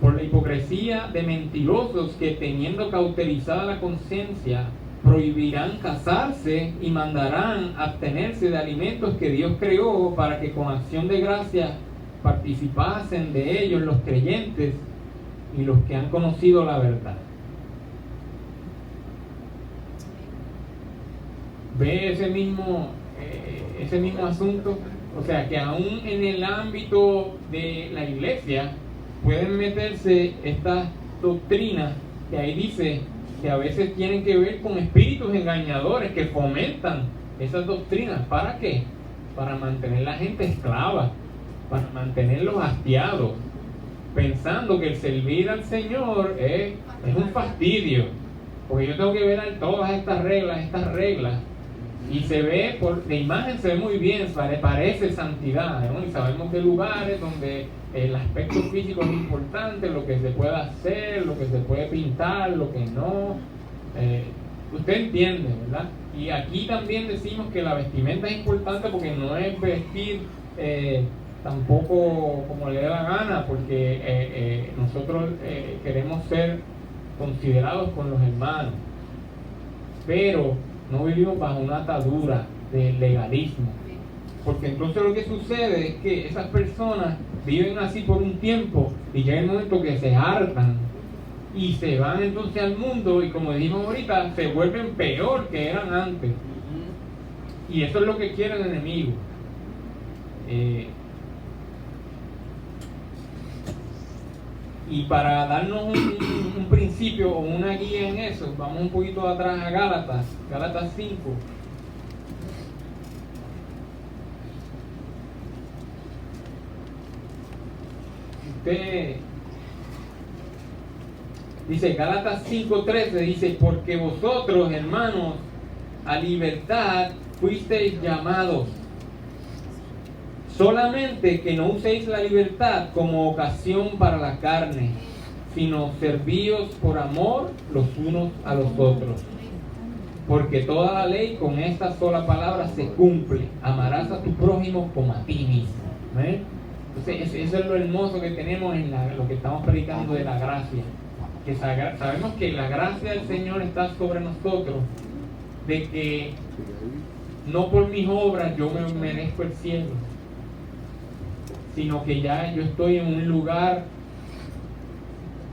por la hipocresía de mentirosos que, teniendo cauterizada la conciencia, prohibirán casarse y mandarán abstenerse de alimentos que Dios creó para que con acción de gracia participasen de ellos los creyentes y los que han conocido la verdad. ¿Ve ese mismo asunto? O sea, que aún en el ámbito de la iglesia pueden meterse estas doctrinas que ahí dice que a veces tienen que ver con espíritus engañadores que fomentan esas doctrinas. ¿Para qué? Para mantener la gente esclava, para mantenerlos hastiados, pensando que el servir al Señor es un fastidio, porque yo tengo que ver todas estas reglas, y se ve, de imagen se ve muy bien, parece santidad, ¿no? Y sabemos de lugares donde el aspecto físico es importante, lo que se puede hacer, lo que se puede pintar, lo que no. Usted entiende, ¿verdad? Y aquí también decimos que la vestimenta es importante porque no es vestir tampoco como le dé la gana, porque nosotros queremos ser considerados con los hermanos, pero no vivimos bajo una atadura de legalismo, porque entonces lo que sucede es que esas personas viven así por un tiempo y llega el momento que se hartan y se van entonces al mundo, y como dijimos ahorita, se vuelven peor que eran antes, y eso es lo que quiere el enemigo. Y para darnos un principio o una guía en eso, vamos un poquito atrás a Gálatas 5. Usted dice, Gálatas 5:13 dice, porque vosotros, hermanos, a libertad fuisteis llamados, solamente que no uséis la libertad como ocasión para la carne, sino servíos por amor los unos a los otros. Porque toda la ley con esta sola palabra se cumple: amarás a tu prójimo como a ti mismo. ¿Eh? Entonces, eso es lo hermoso que tenemos en lo que estamos predicando de la gracia. Que sabemos que la gracia del Señor está sobre nosotros, de que no por mis obras yo me merezco el cielo, sino que ya yo estoy en un lugar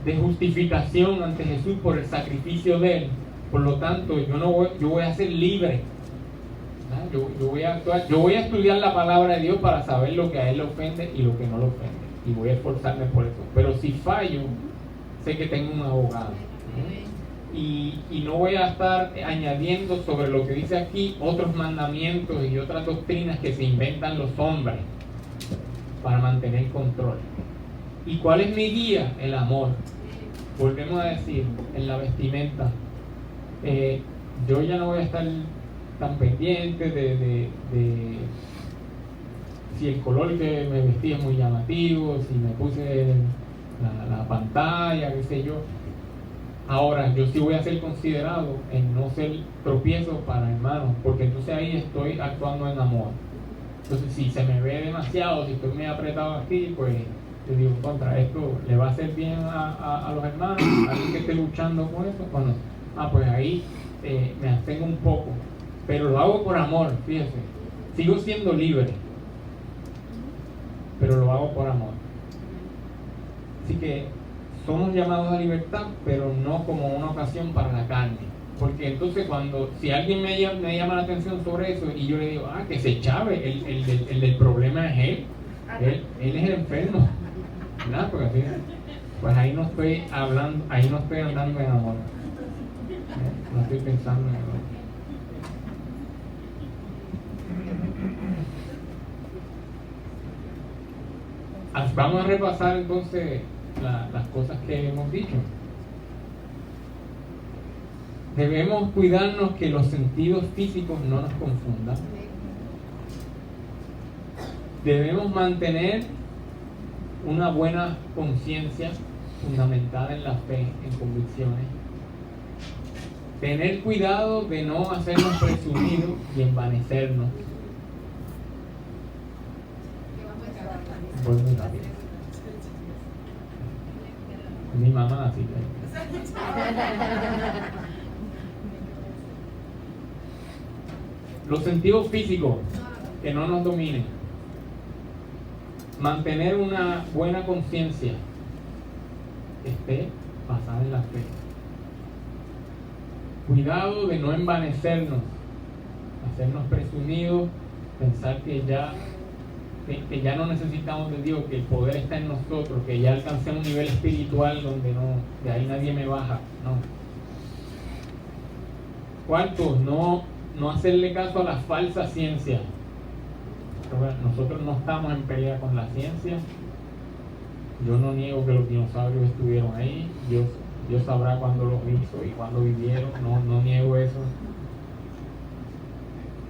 de justificación ante Jesús por el sacrificio de Él. Por lo tanto, yo voy a ser libre. Yo voy a actuar, yo voy a estudiar la palabra de Dios para saber lo que a Él le ofende y lo que no le ofende, y voy a esforzarme por eso. Pero si fallo, sé que tengo un abogado, ¿no? Y no voy a estar añadiendo sobre lo que dice aquí otros mandamientos y otras doctrinas que se inventan los hombres para mantener control. ¿Y cuál es mi guía? El amor. Volvemos a decir, en la vestimenta, yo ya no voy a estar tan pendiente de si el color que me vestí es muy llamativo, si me puse la pantalla, qué sé yo. Ahora, yo sí voy a ser considerado en no ser tropiezo para hermanos, porque entonces ahí estoy actuando en amor. Entonces, si se me ve demasiado, si estoy muy apretado aquí, pues yo digo, contra esto le va a hacer bien a los hermanos, a alguien que esté luchando con eso. Bueno, pues ahí me abstengo un poco, pero lo hago por amor. Fíjese, sigo siendo libre, pero lo hago por amor. Así que somos llamados a libertad, pero no como una ocasión para la carne. Porque entonces si alguien me llama la atención sobre eso y yo le digo, que se chave, el del problema es él es el enfermo, ¿verdad? Porque así, pues ahí no estoy hablando, ahí no estoy andando en amor, no estoy pensando en amor. Vamos a repasar entonces las cosas que hemos dicho. Debemos cuidarnos que los sentidos físicos no nos confundan. Debemos mantener una buena conciencia fundamentada en la fe, en convicciones. Tener cuidado de no hacernos presumidos y envanecernos. Voy muy rápido. mi mamá, así que... Los sentidos físicos que no nos dominen. Mantener una buena conciencia que esté basada en la fe. Cuidado de no envanecernos, hacernos presumidos, pensar que ya no necesitamos de Dios, que el poder está en nosotros, que ya alcancé un nivel espiritual donde de ahí nadie me baja. No. Cuarto, no hacerle caso a la falsa ciencia. Nosotros no estamos en pelea con la ciencia. Yo no niego que los dinosaurios estuvieron ahí. Dios sabrá cuándo los hizo y cuándo vivieron. No niego eso.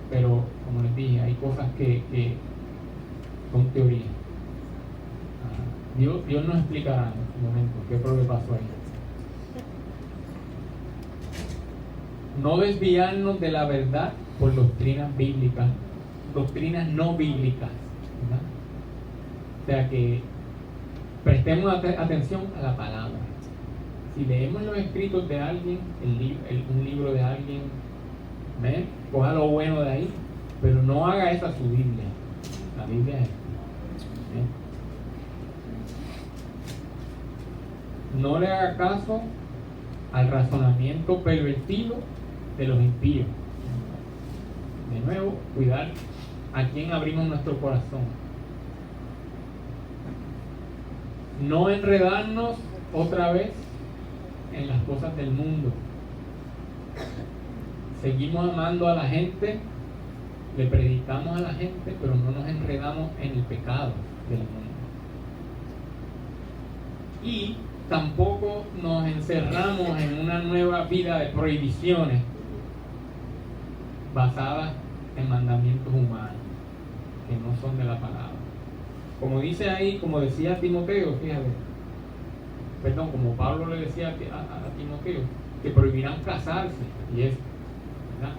Pero, como les dije, hay cosas que son teoría. Dios nos explicará en su momento qué fue lo que pasó ahí. No desviarnos de la verdad por doctrinas bíblicas, doctrinas no bíblicas, ¿verdad? O sea que prestemos atención a la palabra. Si leemos los escritos de alguien, un libro de alguien, ¿ven? Coja lo bueno de ahí, pero no haga esa su Biblia. La Biblia es ¿ven? No le haga caso al razonamiento pervertido de los impíos. De nuevo, cuidar a quién abrimos nuestro corazón. No enredarnos otra vez en las cosas del mundo. Seguimos amando a la gente, le predicamos a la gente, pero no nos enredamos en el pecado del mundo. Y tampoco nos encerramos en una nueva vida de prohibiciones basadas en mandamientos humanos que no son de la palabra. Como dice ahí, como decía Timoteo, fíjate, como Pablo le decía a Timoteo, que prohibirán casarse, y es, ¿verdad?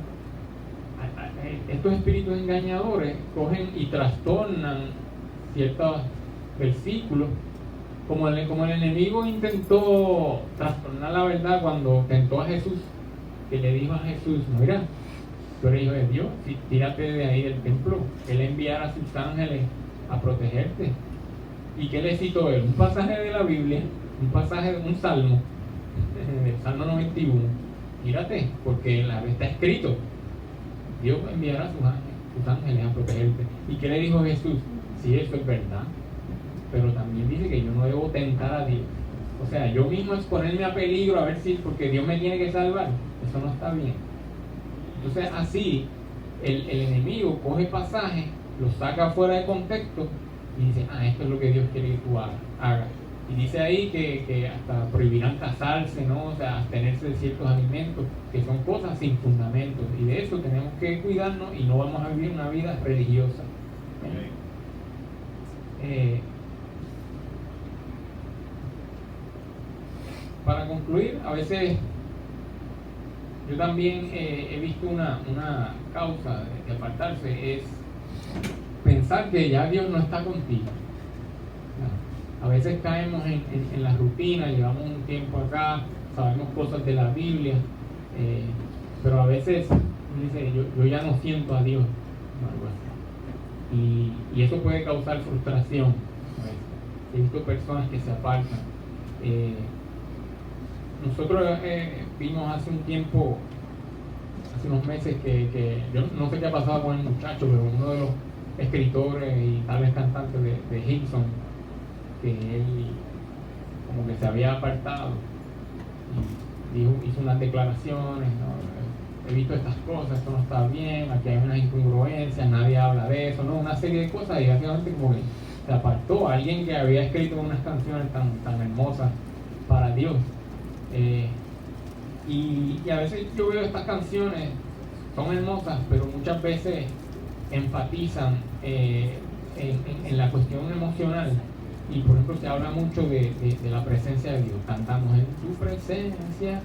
Estos espíritus engañadores cogen y trastornan ciertos versículos, como el enemigo intentó trastornar la verdad cuando tentó a Jesús, que le dijo a Jesús: mira, tú eres hijo de Dios, tírate de ahí del templo, Él enviará a sus ángeles a protegerte. ¿Y qué le citó él? Un pasaje de la Biblia, un salmo, el Salmo 91. Tírate, porque está escrito: Dios enviará a sus ángeles a protegerte. ¿Y qué le dijo Jesús? Sí, eso es verdad, pero también dice que yo no debo tentar a Dios. O sea, yo mismo exponerme a peligro a ver si, porque Dios me tiene que salvar, eso no está bien. Entonces así el enemigo coge pasajes, los saca fuera de contexto y dice: esto es lo que Dios quiere que tú hagas. Y dice ahí que hasta prohibirán casarse, ¿no? O sea, abstenerse de ciertos alimentos, que son cosas sin fundamentos, y de eso tenemos que cuidarnos y no vamos a vivir una vida religiosa. Para concluir, a veces yo también he visto una causa de apartarse, es pensar que ya Dios no está contigo. A veces caemos en la rutina, llevamos un tiempo acá, sabemos cosas de la Biblia, pero a veces dice: yo ya no siento a Dios, algo así. Y eso puede causar frustración. He visto personas que se apartan. Nosotros vimos hace un tiempo, hace unos meses, que yo no sé qué ha pasado con el muchacho, pero uno de los escritores y tal vez cantantes de Hillsong, que él como que se había apartado y hizo unas declaraciones, ¿no? He visto estas cosas, esto no está bien, aquí hay unas incongruencias, nadie habla de eso, ¿no? Una serie de cosas, y básicamente como que se apartó a alguien que había escrito unas canciones tan hermosas para Dios. Y a veces yo veo estas canciones, son hermosas, pero muchas veces enfatizan en la cuestión emocional. Y por ejemplo se habla mucho de la presencia de Dios. Cantamos: en tu presencia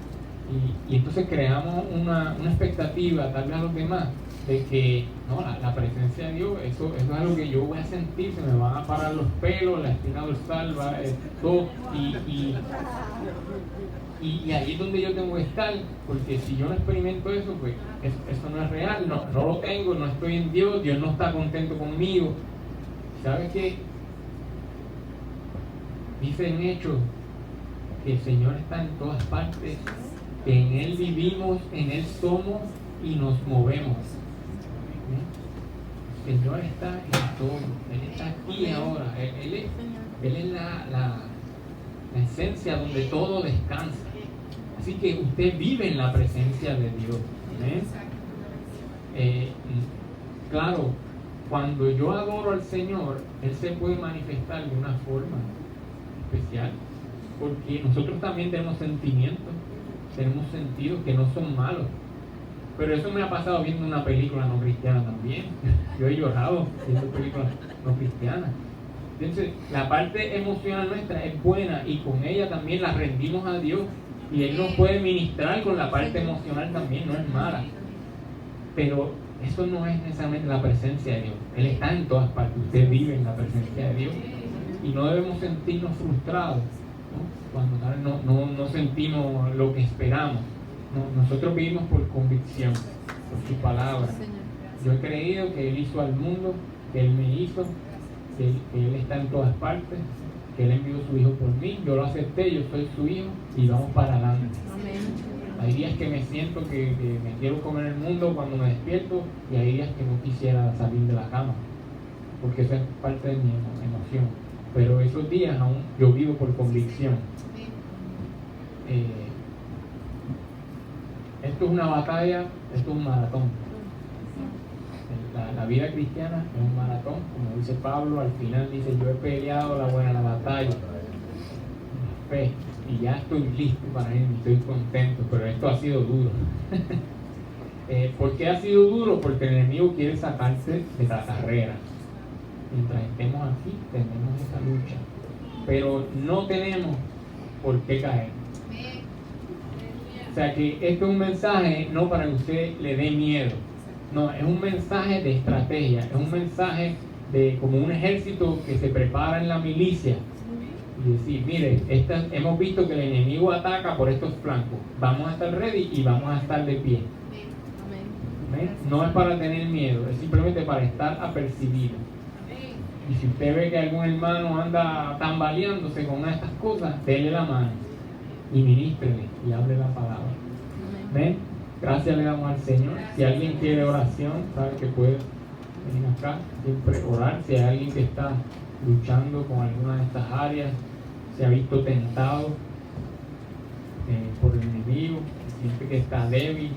Y entonces creamos una expectativa, tal vez a los demás, de que no, la presencia de Dios, eso es algo que yo voy a sentir, se me van a parar los pelos, la espina dorsal, todo, y ahí es donde yo tengo que estar, porque si yo no experimento eso, pues eso no es real, no lo tengo, no estoy en Dios, Dios no está contento conmigo. ¿Sabes qué? Dice en Hechos que el Señor está en todas partes, que en Él vivimos, en Él somos y nos movemos. El Señor está en todo, Él está aquí ahora, Él es la esencia donde todo descansa. Así que usted vive en la presencia de Dios. Claro, cuando yo adoro al Señor, Él se puede manifestar de una forma especial, porque nosotros también tenemos sentimientos, tenemos sentidos que no son malos. Pero eso me ha pasado viendo una película no cristiana también. Yo he llorado viendo películas no cristianas. Entonces, la parte emocional nuestra es buena y con ella también la rendimos a Dios. Y Él nos puede ministrar con la parte emocional también, no es mala. Pero eso no es necesariamente la presencia de Dios. Él está en todas partes. Usted vive en la presencia de Dios. Y no debemos sentirnos frustrados, ¿no? Cuando no sentimos lo que esperamos. No, nosotros vivimos por convicción, por su palabra. Yo he creído que Él hizo al mundo, que Él me hizo, que Él está en todas partes, que Él envió a su Hijo por mí. Yo lo acepté, yo soy su Hijo y vamos para adelante. Hay días que me siento que me quiero comer el mundo cuando me despierto, y hay días que no quisiera salir de la cama, porque eso es parte de mi emoción. Pero esos días aún yo vivo por convicción. Esto es una batalla, esto es un maratón. La vida cristiana es un maratón, como dice Pablo, al final dice: yo he peleado la buena batalla, la fe, y ya estoy listo para irme, estoy contento, pero esto ha sido duro. ¿Por qué ha sido duro? Porque el enemigo quiere sacarte de la carrera. Mientras estemos aquí, tenemos esa lucha, pero no tenemos por qué caer. O sea que esto es un mensaje no para que usted le dé miedo, no, es un mensaje de estrategia, es un mensaje de como un ejército que se prepara en la milicia y decir: mire, hemos visto que el enemigo ataca por estos flancos, vamos a estar ready y vamos a estar de pie. ¿Ven? No es para tener miedo, es simplemente para estar apercibido. Y si usted ve que algún hermano anda tambaleándose con una de estas cosas, déle la mano y ministrele y hable la palabra. ¿Ven? Gracias le damos al Señor. Si alguien quiere oración, sabe que puede venir acá, siempre orar. Si hay alguien que está luchando con alguna de estas áreas, se ha visto tentado por el enemigo, siente que está débil,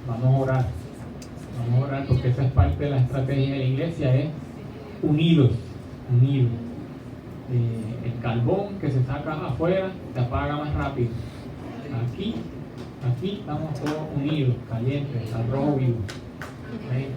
vamos a orar. Vamos a orar, porque esa es parte de la estrategia de la iglesia, es unidos. El carbón que se saca afuera se apaga más rápido. Aquí estamos todos unidos, calientes, al rojo vivo. ¿Ven?